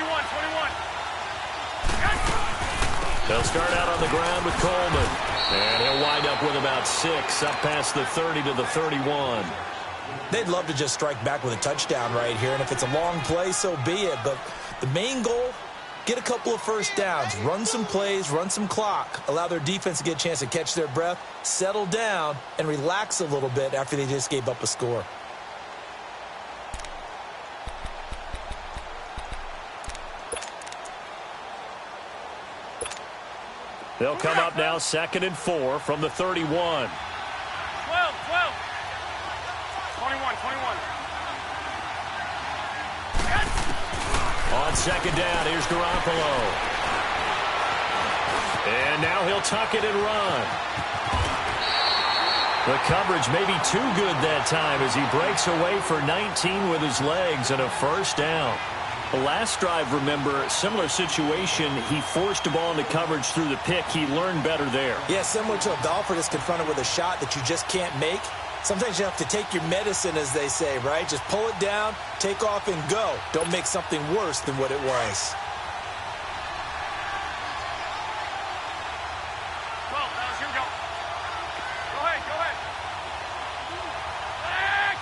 21. They'll start out on the ground with Coleman. And he'll wind up with about 6 up past the 30 to the 31. They'd love to just strike back with a touchdown right here. And if it's a long play, so be it. But the main goal, get a couple of first downs, run some plays, run some clock, allow their defense to get a chance to catch their breath, settle down, and relax a little bit after they just gave up a score. They'll come up now 2nd and 4 from the 31. 12. 21. On 2nd down, here's Garoppolo. And now he'll tuck it and run. The coverage may be too good that time as he breaks away for 19 with his legs and a first down. The last drive, remember, similar situation. He forced the ball into coverage through the pick. He learned better there. Yeah, similar to a golfer that's confronted with a shot that you just can't make. Sometimes you have to take your medicine, as they say, right? Just pull it down, take off, and go. Don't make something worse than what it was. 12, here we go. Go ahead. Leg.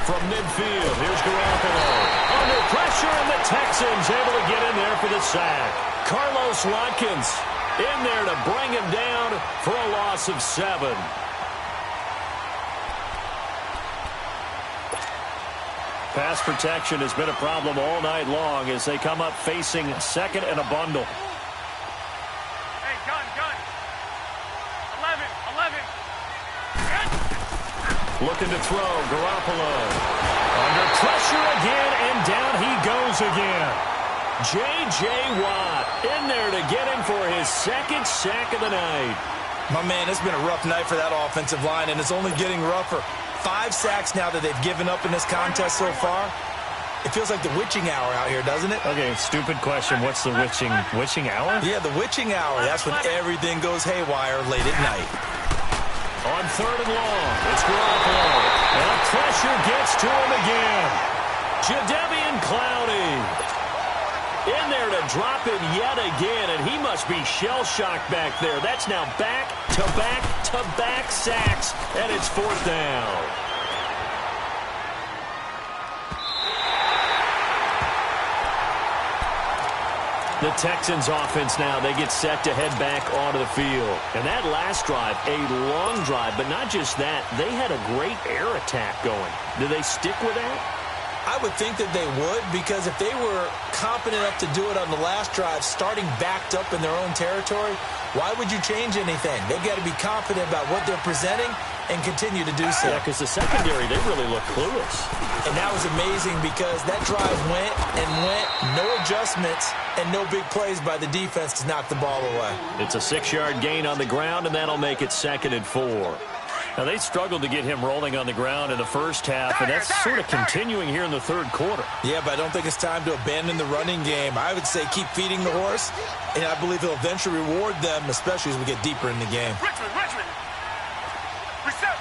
From midfield, here's Garoppolo. Under pressure, and the Texans able to get in there for the sack. Carlos Watkins in there to bring him down for a loss of 7. Pass protection has been a problem all night long as they come up facing 2nd and a bundle. Hey, gun. 11. Looking to throw, Garoppolo. Under pressure again, and down he goes again. J.J. Watt in there to get him for his 2nd sack of the night. My man, it's been a rough night for that offensive line, and it's only getting rougher. 5 sacks now that they've given up in this contest so far. It feels like the witching hour out here, doesn't it? Okay, stupid question. What's the witching hour? Yeah, the witching hour. That's when everything goes haywire late at night. On 3rd and long, it's Garoppolo. And pressure gets to him again. Jadeveon Clowney in there to drop it yet again, and he must be shell-shocked back there. That's now back-to-back-to-back sacks, and it's 4th down. The Texans offense now, they get set to head back onto the field. And that last drive, a long drive, but not just that, they had a great air attack going. Do they stick with that? I would think that they would, because if they were competent enough to do it on the last drive, starting backed up in their own territory, why would you change anything? They've got to be confident about what they're presenting and continue to do so. Yeah, because the secondary, they really look clueless. And that was amazing because that drive went, no adjustments, and no big plays by the defense to knock the ball away. It's a 6-yard gain on the ground, and that'll make it 2nd and 4. Now, they struggled to get him rolling on the ground in the first half, and that's sort of continuing here in the third quarter. Yeah, but I don't think it's time to abandon the running game. I would say keep feeding the horse, and I believe he'll eventually reward them, especially as we get deeper in the game. Richmond. Reset.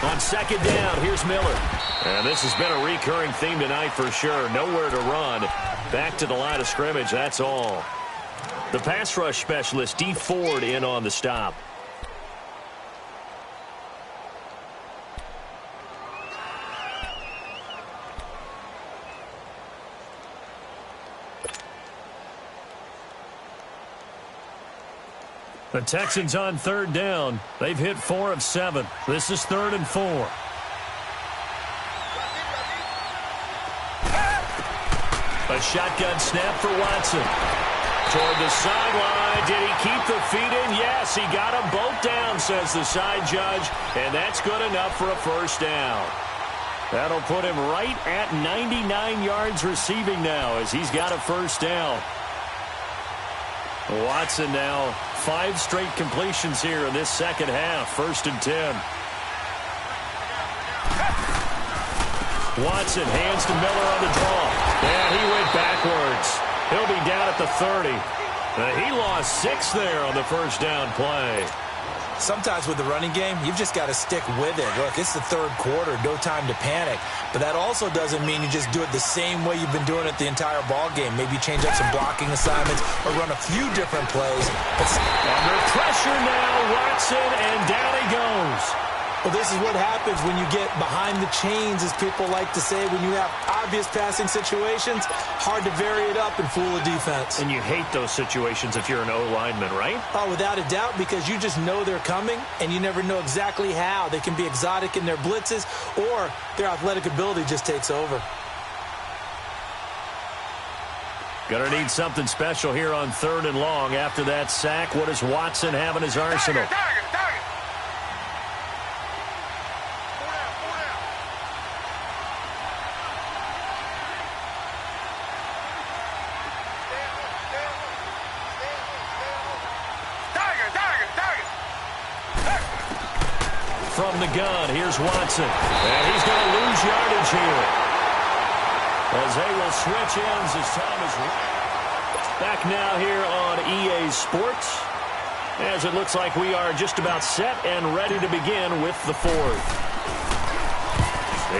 On second down, here's Miller. And this has been a recurring theme tonight for sure. Nowhere to run. Back to the line of scrimmage, that's all. The pass rush specialist, D. Ford, in on the stop. The Texans on third down. They've hit 4 of 7. This is 3rd and 4. A shotgun snap for Watson. Toward the sideline. Did he keep the feet in? Yes, he got them both down, says the side judge. And that's good enough for a first down. That'll put him right at 99 yards receiving now as he's got a first down. Watson now 5 straight completions here in this second half. 1st and 10. Watson hands to Miller on the draw. And he went backwards. He'll be down at the 30. He lost 6 there on the first down play. Sometimes with the running game, you've just got to stick with it. Look, it's the third quarter, no time to panic. But that also doesn't mean you just do it the same way you've been doing it the entire ball game. Maybe change up some blocking assignments or run a few different plays. Under pressure now, Watson, and down he goes. Well, this is what happens when you get behind the chains, as people like to say. When you have obvious passing situations, hard to vary it up and fool a defense. And you hate those situations if you're an O-lineman, right? Oh, without a doubt, because you just know they're coming, and you never know exactly how. They can be exotic in their blitzes, or their athletic ability just takes over. Gonna need something special here on 3rd and long. After that sack, what does Watson have in his arsenal? Target. From the gun, here's Watson. And he's going to lose yardage here. As they will switch ends as time is back now here on EA Sports. As it looks like we are just about set and ready to begin with the 4th.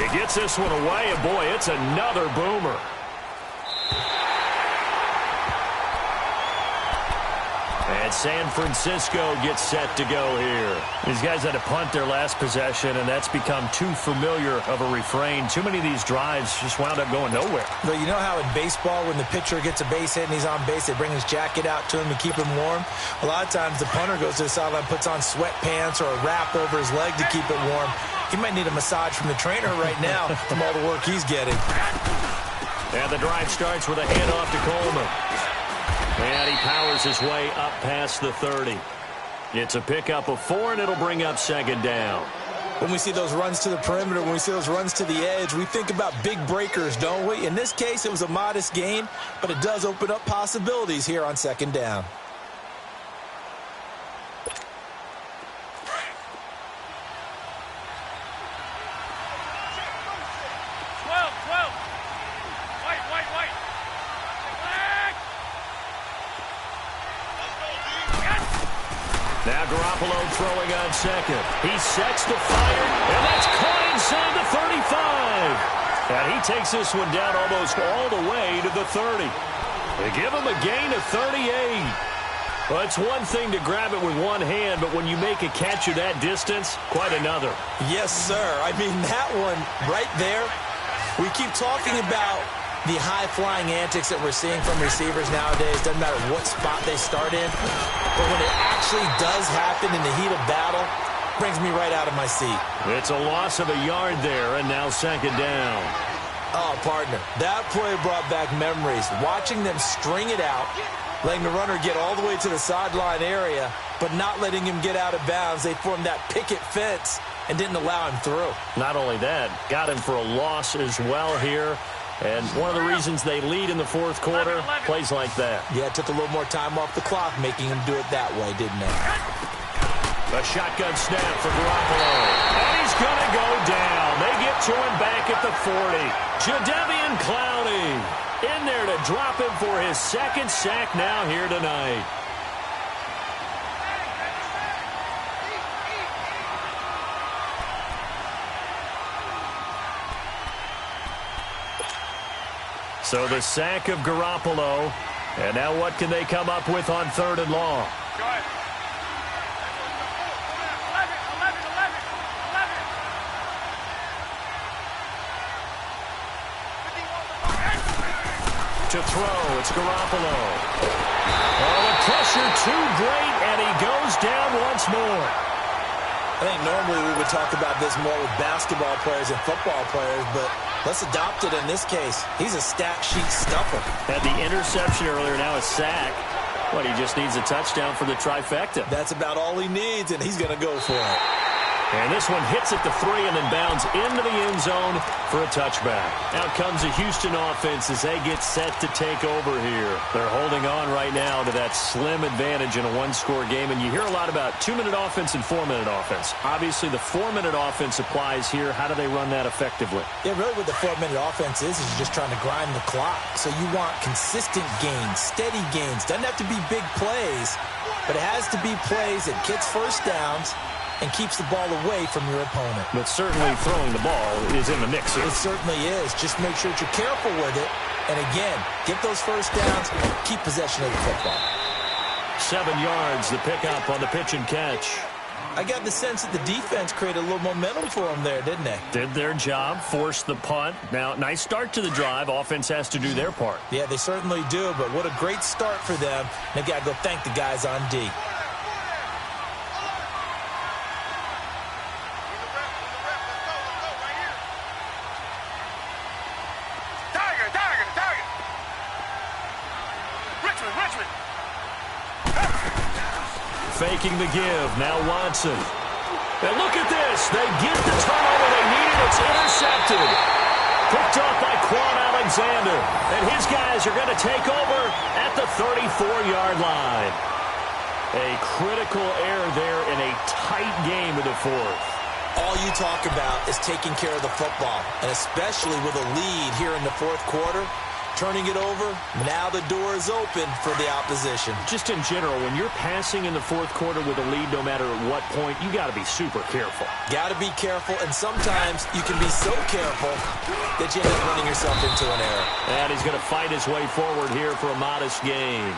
He gets this one away, and boy, it's another boomer. And San Francisco gets set to go here. These guys had to punt their last possession, and that's become too familiar of a refrain. Too many of these drives just wound up going nowhere. But you know how in baseball, when the pitcher gets a base hit and he's on base, they bring his jacket out to him to keep him warm? A lot of times the punter goes to the sideline, puts on sweatpants or a wrap over his leg to keep it warm. He might need a massage from the trainer right now from all the work he's getting. And the drive starts with a handoff to Coleman. And he powers his way up past the 30. It's a pickup of 4, and it'll bring up 2nd down. When we see those runs to the perimeter, when we see those runs to the edge, we think about big breakers, don't we? In this case, it was a modest gain, but it does open up possibilities here on 2nd down. Now Garoppolo throwing on second. He sets to fire, and that's caught inside the 35. And he takes this one down almost all the way to the 30. They give him a gain of 38. Well, it's one thing to grab it with one hand, but when you make a catch of that distance, quite another. Yes, sir. I mean, that one right there, we keep talking about the high-flying antics that we're seeing from receivers nowadays. Doesn't matter what spot they start in. But when it actually does happen in the heat of battle, brings me right out of my seat. It's a loss of a yard there, and now 2nd down. Oh, partner, that play brought back memories. Watching them string it out, letting the runner get all the way to the sideline area, but not letting him get out of bounds. They formed that picket fence and didn't allow him through. Not only that, got him for a loss as well here. And one of the reasons they lead in the fourth quarter, plays like that. Yeah, it took a little more time off the clock, making him do it that way, didn't it? A shotgun snap for Garoppolo. And he's going to go down. They get to him back at the 40. Jadeveon Clowney in there to drop him for his second sack now here tonight. So the sack of Garoppolo. And now what can they come up with on 3rd and long? Go ahead. 11. To throw, it's Garoppolo. Oh, the pressure too great, and he goes down once more. I think normally we would talk about this more with basketball players and football players, but let's adopt it in this case. He's a stat sheet stuffer. Had the interception earlier, now a sack. But he just needs a touchdown for the trifecta. That's about all he needs, and he's going to go for it. And this one hits at the 3 and then bounds into the end zone for a touchback. Out comes the Houston offense as they get set to take over here. They're holding on right now to that slim advantage in a one-score game. And you hear a lot about 2-minute offense and 4-minute offense. Obviously, the 4-minute offense applies here. How do they run that effectively? Yeah, really what the 4-minute offense is you're just trying to grind the clock. So you want consistent gains, steady gains. Doesn't have to be big plays, but it has to be plays that gets first downs and keeps the ball away from your opponent. But certainly throwing the ball is in the mix here. It certainly is. Just make sure that you're careful with it. And again, get those first downs, keep possession of the football. 7 yards, the pickup on the pitch and catch. I got the sense that the defense created a little momentum for them there, didn't they? Did their job, forced the punt. Now, nice start to the drive. Offense has to do their part. Yeah, they certainly do, but what a great start for them. They've got to go thank the guys on D. Faking the give. Now Watson. And look at this. They get the turnover they needed. It's intercepted. Picked off by Quan Alexander. And his guys are going to take over at the 34-yard line. A critical error there in a tight game in the fourth. All you talk about is taking care of the football, and especially with a lead here in the fourth quarter. Turning it over, now the door is open for the opposition. Just in general, when you're passing in the fourth quarter with a lead, no matter at what point, you got to be super careful. Got to be careful, and sometimes you can be so careful that you end up running yourself into an error. And he's going to fight his way forward here for a modest gain.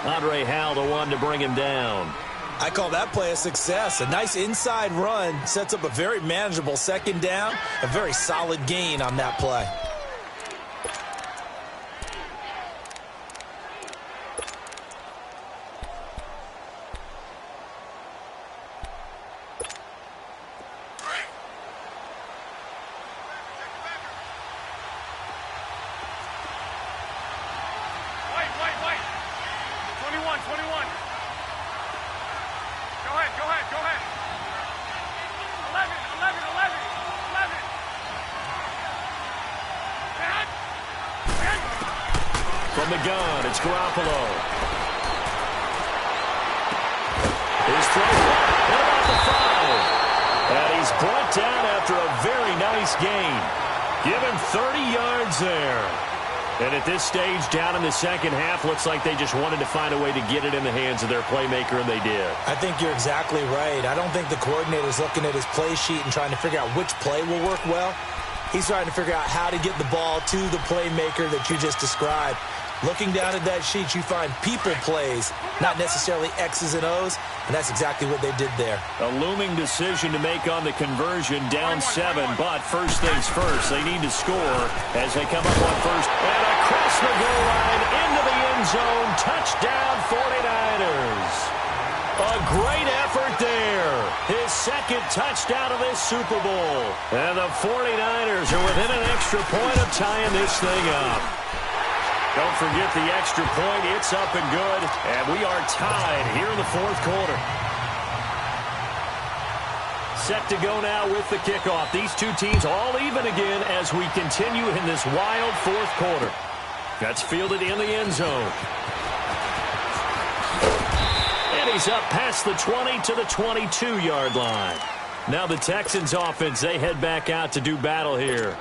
Andre Howell, the one to bring him down. I call that play a success. A nice inside run sets up a very manageable second down, a very solid gain on that play. From the gun, it's Garoppolo. His throw at about the 5. And he's brought down after a very nice gain. Given 30 yards there. And at this stage, down in the second half, looks like they just wanted to find a way to get it in the hands of their playmaker, and they did. I think you're exactly right. I don't think the coordinator's looking at his play sheet and trying to figure out which play will work well. He's trying to figure out how to get the ball to the playmaker that you just described. Looking down at that sheet, you find people plays, not necessarily X's and O's, and that's exactly what they did there. A looming decision to make on the conversion, down 7, but first things first, they need to score as they come up on first. And across the goal line, into the end zone, touchdown 49ers. A great effort there. His second touchdown of this Super Bowl. And the 49ers are within an extra point of tying this thing up. Don't forget the extra point. It's up and good. And we are tied here in the fourth quarter. Set to go now with the kickoff. These two teams all even again as we continue in this wild fourth quarter. That's fielded in the end zone. And he's up past the 20 to the 22-yard line. Now the Texans offense, they head back out to do battle here.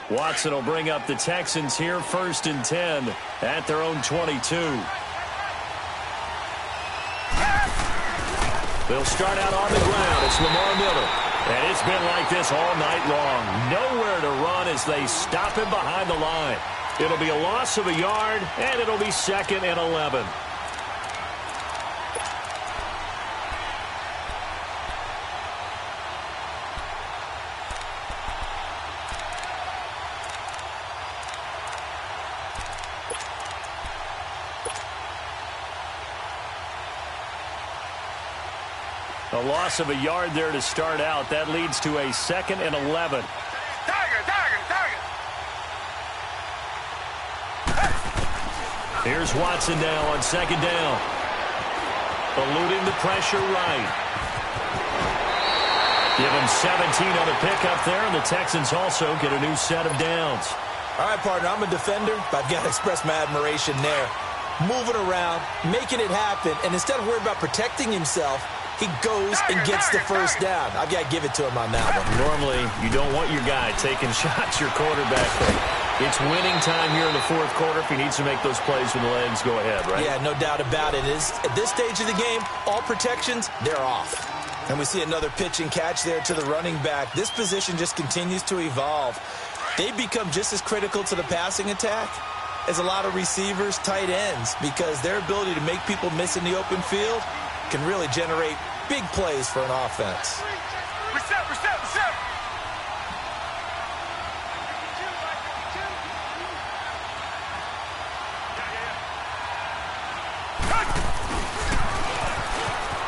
Watson will bring up the Texans here, 1st and 10 at their own 22. They'll start out on the ground. It's Lamar Miller. And it's been like this all night long. Nowhere to run as they stop him behind the line. It'll be a loss of a yard, and it'll be 2nd and 11. A loss of a yard there to start out. That leads to a 2nd and 11. Here's Watson now on 2nd down. Eluding the pressure right. Give him 17 on the pickup there, and the Texans also get a new set of downs. All right, partner, I'm a defender, but I've got to express my admiration there. Moving around, making it happen, and instead of worrying about protecting himself, he goes and gets the first down. I've got to give it to him on that one. Normally, you don't want your guy taking shots, your quarterback. It's winning time here in the fourth quarter. If he needs to make those plays when the legs go ahead, right? Yeah, no doubt about it. At this stage of the game, all protections, they're off. And we see another pitch and catch there to the running back. This position just continues to evolve. They've become just as critical to the passing attack as a lot of receivers, tight ends, because their ability to make people miss in the open field can really generate big plays for an offense. Reset.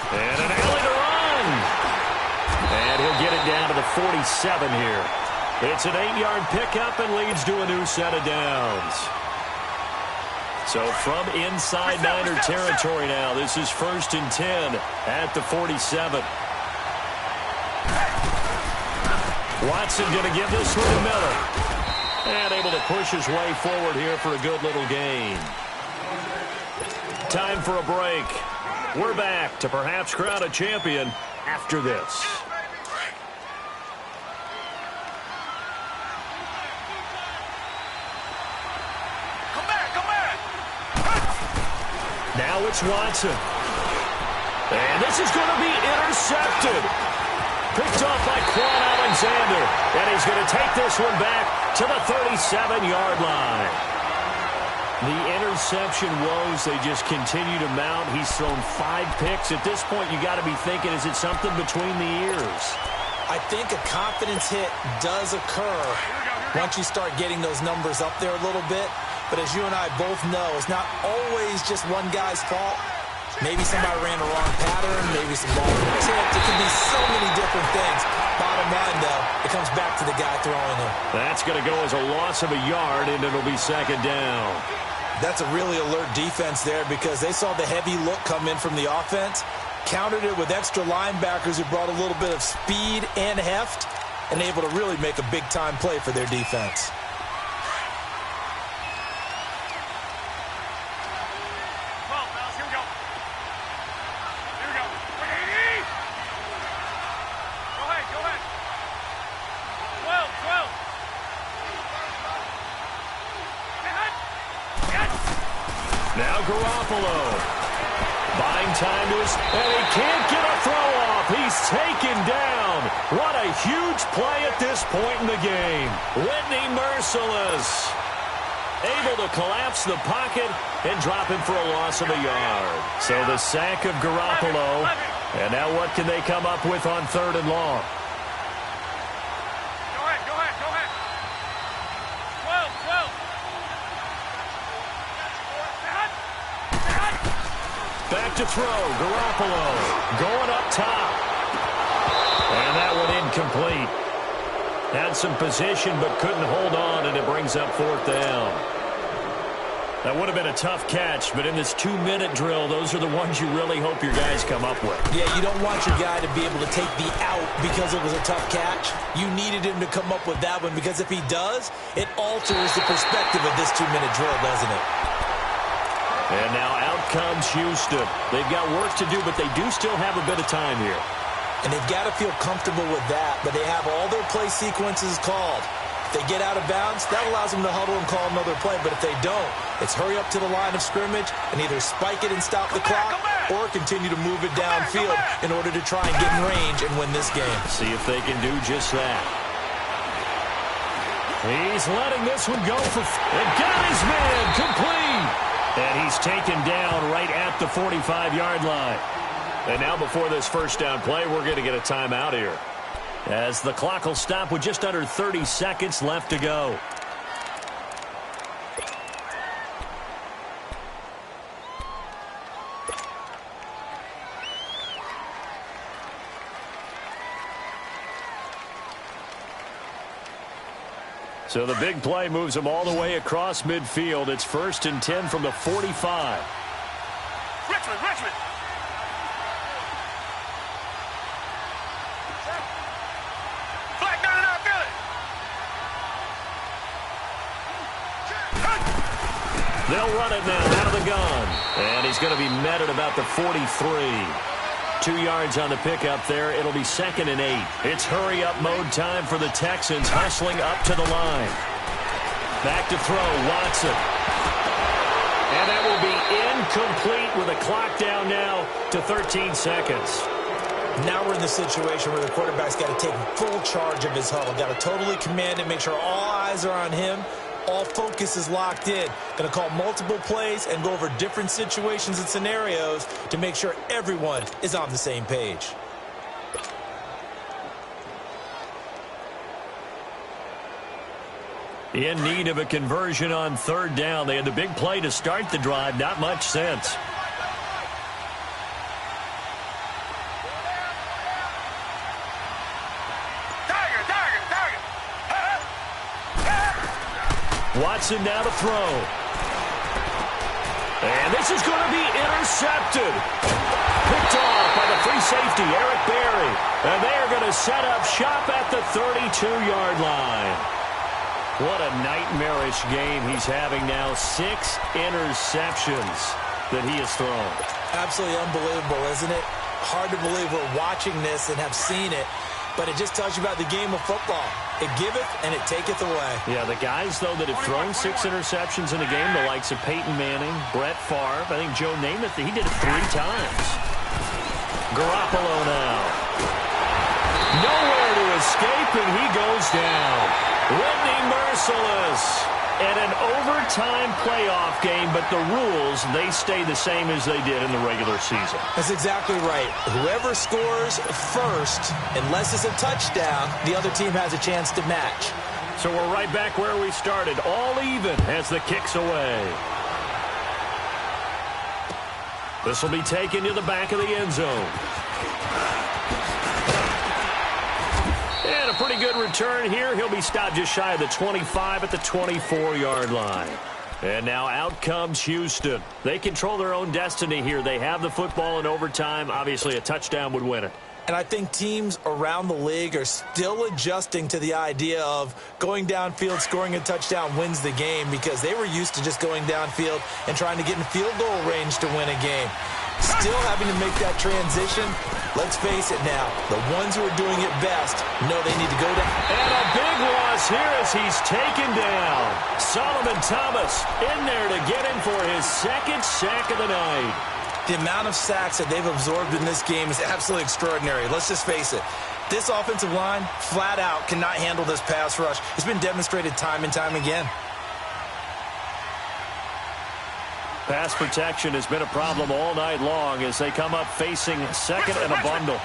And an alley to run. And he'll get it down to the 47 here. It's an 8-yard pickup and leads to a new set of downs. So from inside Niner territory now, this is 1st and 10 at the 47. Watson going to give this one to Miller. And able to push his way forward here for a good little gain. Time for a break. We're back to perhaps crown a champion after this. Now it's Watson. And this is going to be intercepted. Picked off by Quan Alexander. And he's going to take this one back to the 37-yard line. The interception woes, they just continue to mount. He's thrown 5 picks. At this point, you got to be thinking, is it something between the ears? I think a confidence hit does occur once you start getting those numbers up there a little bit. But as you and I both know, it's not always just one guy's fault. Maybe somebody ran the wrong pattern. Maybe some ball were tipped. It could be so many different things. Bottom line, though, it comes back to the guy throwing them. That's going to go as a loss of a yard, and it'll be 2nd down. That's a really alert defense there because they saw the heavy look come in from the offense, countered it with extra linebackers who brought a little bit of speed and heft, and able to really make a big-time play for their defense. Now Garoppolo. Buying time to his, and he can't get a throw off. He's taken down. What a huge play at this point in the game. Whitney merciless. Able to collapse the pocket and drop him for a loss of a yard. So the sack of Garoppolo. And now what can they come up with on 3rd and long? Go ahead. 12. Back to throw. Garoppolo going up top. And that one incomplete. Had some position but couldn't hold on, and it brings up 4th down. That would have been a tough catch, but in this 2-minute drill, those are the ones you really hope your guys come up with. Yeah, you don't want your guy to be able to take the out because it was a tough catch. You needed him to come up with that one because if he does, it alters the perspective of this 2-minute drill, doesn't it? And now out comes Houston. They've got work to do, but they do still have a bit of time here. And they've got to feel comfortable with that, but they have all their play sequences called. If they get out of bounds, that allows them to huddle and call another play. But if they don't, it's hurry up to the line of scrimmage and either spike it and stop the clock or continue to move it downfield in order to try and get in range and win this game. See if they can do just that. He's letting this one go for... And got his man complete. And he's taken down right at the 45-yard line. And now before this first down play, we're going to get a timeout here, as the clock will stop with just under 30 seconds left to go. So the big play moves them all the way across midfield. It's 1st and 10 from the 45. Richmond. Flag down and out, Billy. They'll run it now out of the gun. And he's going to be met at about the 43. 2 yards on the pickup there. It'll be 2nd and 8. It's hurry-up mode time for the Texans, hustling up to the line. Back to throw, Watson. And that will be incomplete with a clock down now to 13 seconds. Now we're in the situation where the quarterback's got to take full charge of his huddle. Got to totally command it, make sure all eyes are on him. All focus is locked in. Going to call multiple plays and go over different situations and scenarios to make sure everyone is on the same page. In need of a conversion on 3rd down. They had the big play to start the drive. Not much sense. Watson now to throw. And this is going to be intercepted. Picked off by the free safety, Eric Berry. And they are going to set up shop at the 32-yard line. What a nightmarish game he's having now. 6 interceptions that he has thrown. Absolutely unbelievable, isn't it? Hard to believe we're watching this and have seen it. But it just tells you about the game of football. It giveth and it taketh away. Yeah, the guys, though, that have thrown 6 interceptions in a game, the likes of Peyton Manning, Brett Favre, I think Joe Namath, he did it 3 times. Garoppolo now. Nowhere to escape, and he goes down. Whitney merciless. And an overtime playoff game, but the rules, they stay the same as they did in the regular season. That's exactly right. Whoever scores first, unless it's a touchdown, the other team has a chance to match. So we're right back where we started, all even as the kick's away. This will be taken to the back of the end zone. And a pretty good return here. He'll be stopped just shy of the 25 at the 24-yard line. And now out comes Houston. They control their own destiny here. They have the football in overtime. Obviously, a touchdown would win it. And I think teams around the league are still adjusting to the idea of going downfield, scoring a touchdown wins the game, because they were used to just going downfield and trying to get in field goal range to win a game. Still having to make that transition. Let's face it now, the ones who are doing it best know they need to go down. And a big loss here as he's taken down. Solomon Thomas in there to get him for his 2nd sack of the night. The amount of sacks that they've absorbed in this game is absolutely extraordinary. Let's just face it. This offensive line, flat out, cannot handle this pass rush. It's been demonstrated time and time again. Pass protection has been a problem all night long as they come up facing 2nd and a bundle.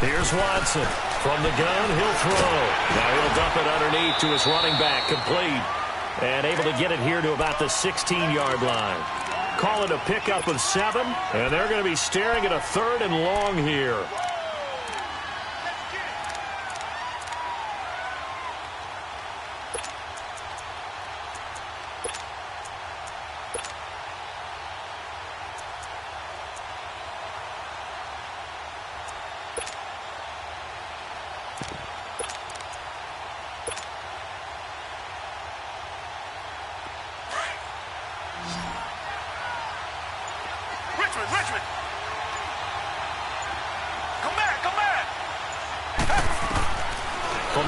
Here's Watson. From the gun, he'll throw. Now he'll dump it underneath to his running back, complete. And able to get it here to about the 16-yard line. Call it a pickup of 7, and they're going to be staring at a 3rd and long here.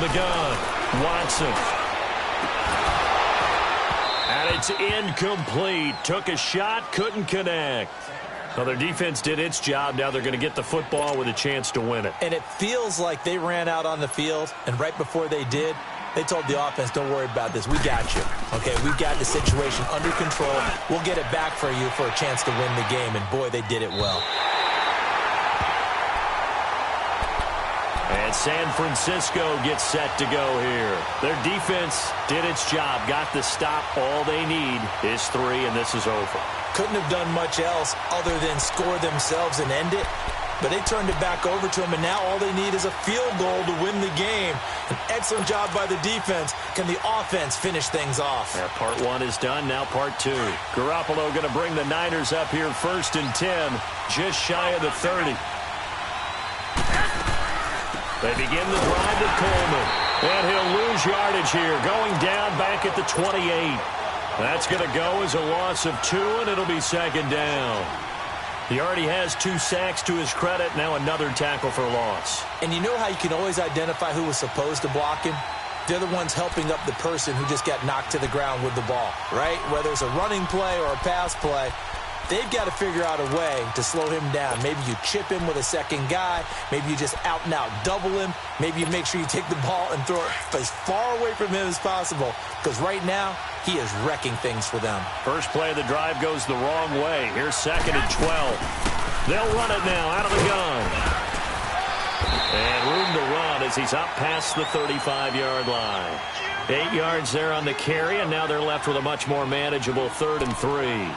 the gun. Watson. And it's incomplete. Took a shot, couldn't connect. Well, their defense did its job. Now they're going to get the football with a chance to win it. And it feels like they ran out on the field, and right before they did, they told the offense, don't worry about this. We got you. Okay, we've got the situation under control. We'll get it back for you for a chance to win the game. And, boy, they did it well. And San Francisco gets set to go here. Their defense did its job, got the stop. All they need is 3, and this is over. Couldn't have done much else other than score themselves and end it. But they turned it back over to them, and now all they need is a field goal to win the game. An excellent job by the defense. Can the offense finish things off? Yeah, part 1 is done, now part 2. Garoppolo going to bring the Niners up here 1st and 10, just shy of the 30. They begin the drive with Coleman. And he'll lose yardage here, going down back at the 28. That's going to go as a loss of 2, and it'll be 2nd down. He already has 2 sacks to his credit, now another tackle for loss. And you know how you can always identify who was supposed to block him? They're the ones helping up the person who just got knocked to the ground with the ball, right? Whether it's a running play or a pass play, they've got to figure out a way to slow him down. Maybe you chip him with a second guy. Maybe you just out-and-out double him. Maybe you make sure you take the ball and throw it as far away from him as possible. Because right now, he is wrecking things for them. First play of the drive goes the wrong way. Here's 2nd and 12. They'll run it now out of the gun. And room to run as he's up past the 35-yard line. 8 yards there on the carry, and now they're left with a much more manageable 3rd and 3.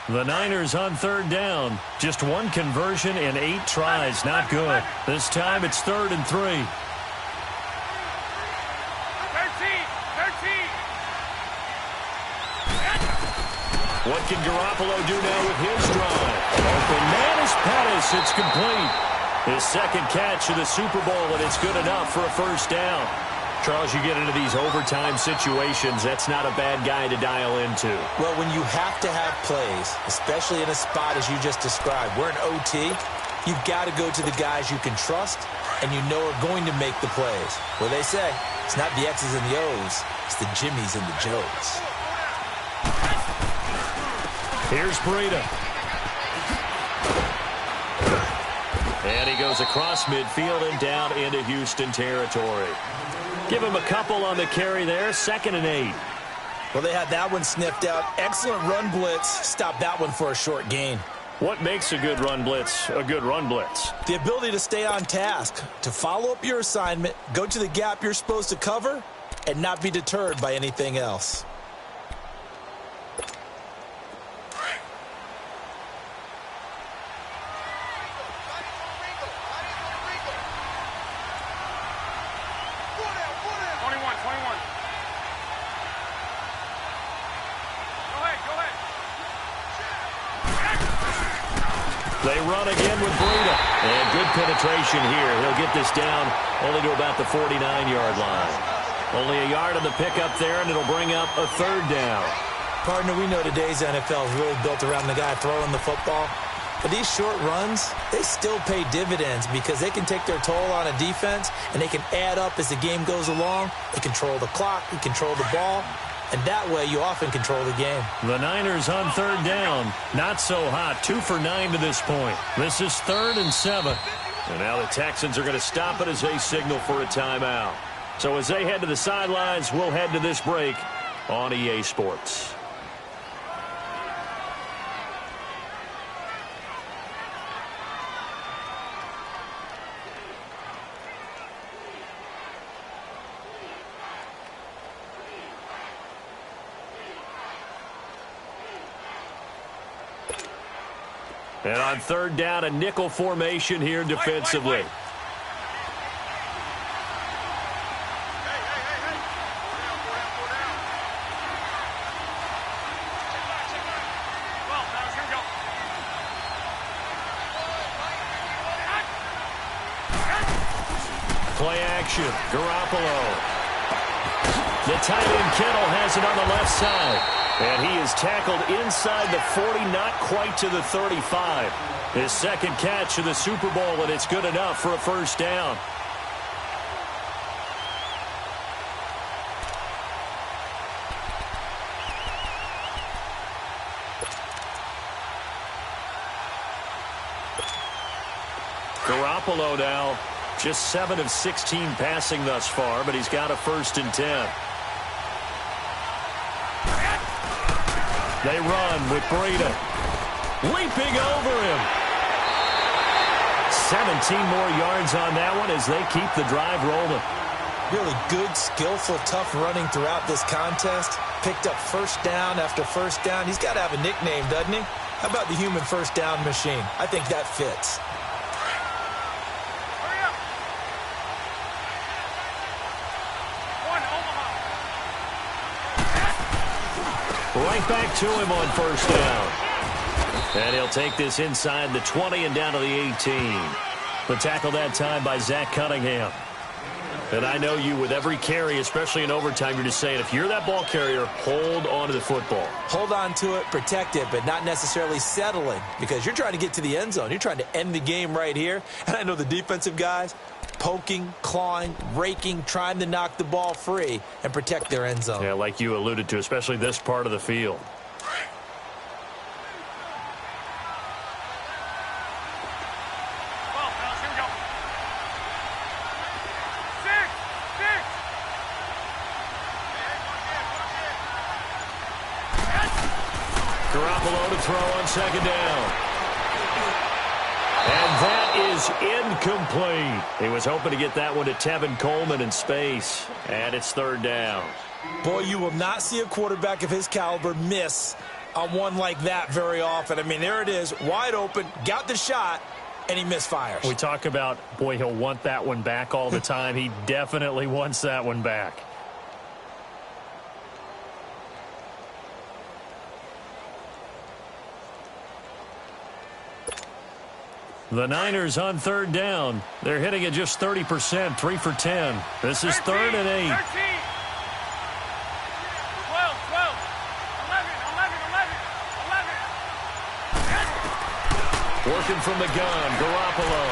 The Niners on 3rd down. Just 1 conversion in 8 tries. Not good. This time it's 3rd and 3. 13. What can Garoppolo do now with his drive? Open man is Pettis. It's complete. His 2nd catch of the Super Bowl, and it's good enough for a 1st down. Charles, you get into these overtime situations, that's not a bad guy to dial into. Well, when you have to have plays, especially in a spot as you just described, we're in OT, you've got to go to the guys you can trust and you know are going to make the plays. Well, they say it's not the X's and the O's, it's the Jimmies and the Joes. Here's Breida. And he goes across midfield and down into Houston territory. Give him a couple on the carry there. 2nd and 8. Well, they had that one sniffed out. Excellent run blitz. Stop that one for a short gain. What makes a good run blitz a good run blitz? The ability to stay on task, to follow up your assignment, go to the gap you're supposed to cover, and not be deterred by anything else. They run again with Breida. And good penetration here. He'll get this down only to about the 49-yard line. Only a yard on the pickup there, and it'll bring up a 3rd down. Partner, we know today's NFL is really built around the guy throwing the football. But these short runs, they still pay dividends because they can take their toll on a defense, and they can add up as the game goes along. They control the clock, they control the ball. And that way, you often control the game. The Niners on 3rd down. Not so hot. 2 for 9 to this point. This is 3rd and 7. And now the Texans are going to stop it as they signal for a timeout. So as they head to the sidelines, we'll head to this break on EA Sports. And on 3rd down, a nickel formation here defensively. Play action. Garoppolo. The tight end Kittle has it on the left side. And he is tackled inside the 40, not quite to the 35. His second catch of the Super Bowl, and it's good enough for a first down. Garoppolo now, just 7 of 16 passing thus far, but he's got a 1st and 10. They run with Breida. Leaping over him. 17 more yards on that one as they keep the drive rolling. Really good, skillful, tough running throughout this contest. Picked up first down after first down. He's got to have a nickname, doesn't he? How about the human first down machine? I think that fits. Right back to him on first down. And he'll take this inside the 20 and down to the 18. The tackle that time by Zach Cunningham. And I know you, with every carry, especially in overtime, you're just saying, if you're that ball carrier, hold on to the football. Hold on to it, protect it, but not necessarily settling, because you're trying to get to the end zone. You're trying to end the game right here. And I know the defensive guys, poking, clawing, raking, trying to knock the ball free and protect their end zone. Yeah, like you alluded to, especially this part of the field. Garoppolo to throw on second down. And that is incomplete. He was hoping to get that one to Tevin Coleman in space. And it's 3rd down. Boy, you will not see a quarterback of his caliber miss on one like that very often. I mean, there it is, wide open, got the shot, and he misfires. We talk about, boy, he'll want that one back all the time. He definitely wants that one back. The Niners on 3rd down. They're hitting it just 30%, 3 for 10. This is 3rd and 8. 13. 12, 12. 11, 11, 11. Working from the gun, Garoppolo.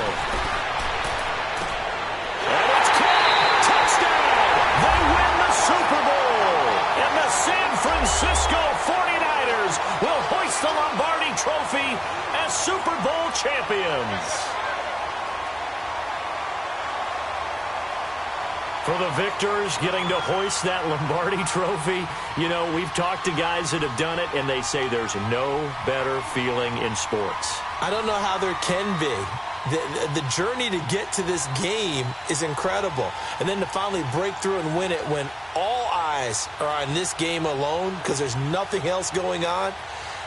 And it's caught. Touchdown! They win the Super Bowl. And the San Francisco 49ers will hoist the Lombardi Trophy as Super Bowl champions. For the victors getting to hoist that Lombardi Trophy, you know, we've talked to guys that have done it, and they say there's no better feeling in sports. I don't know how there can be. The journey to get to this game is incredible. And then to finally break through and win it when all eyes are on this game alone because there's nothing else going on,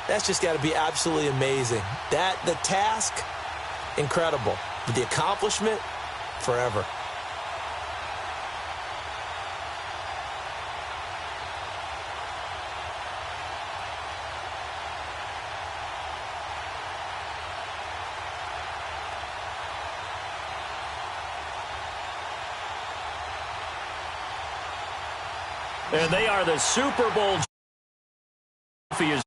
that's just got to be absolutely amazing. The task, incredible. But the accomplishment, forever. And they are the Super Bowl champions.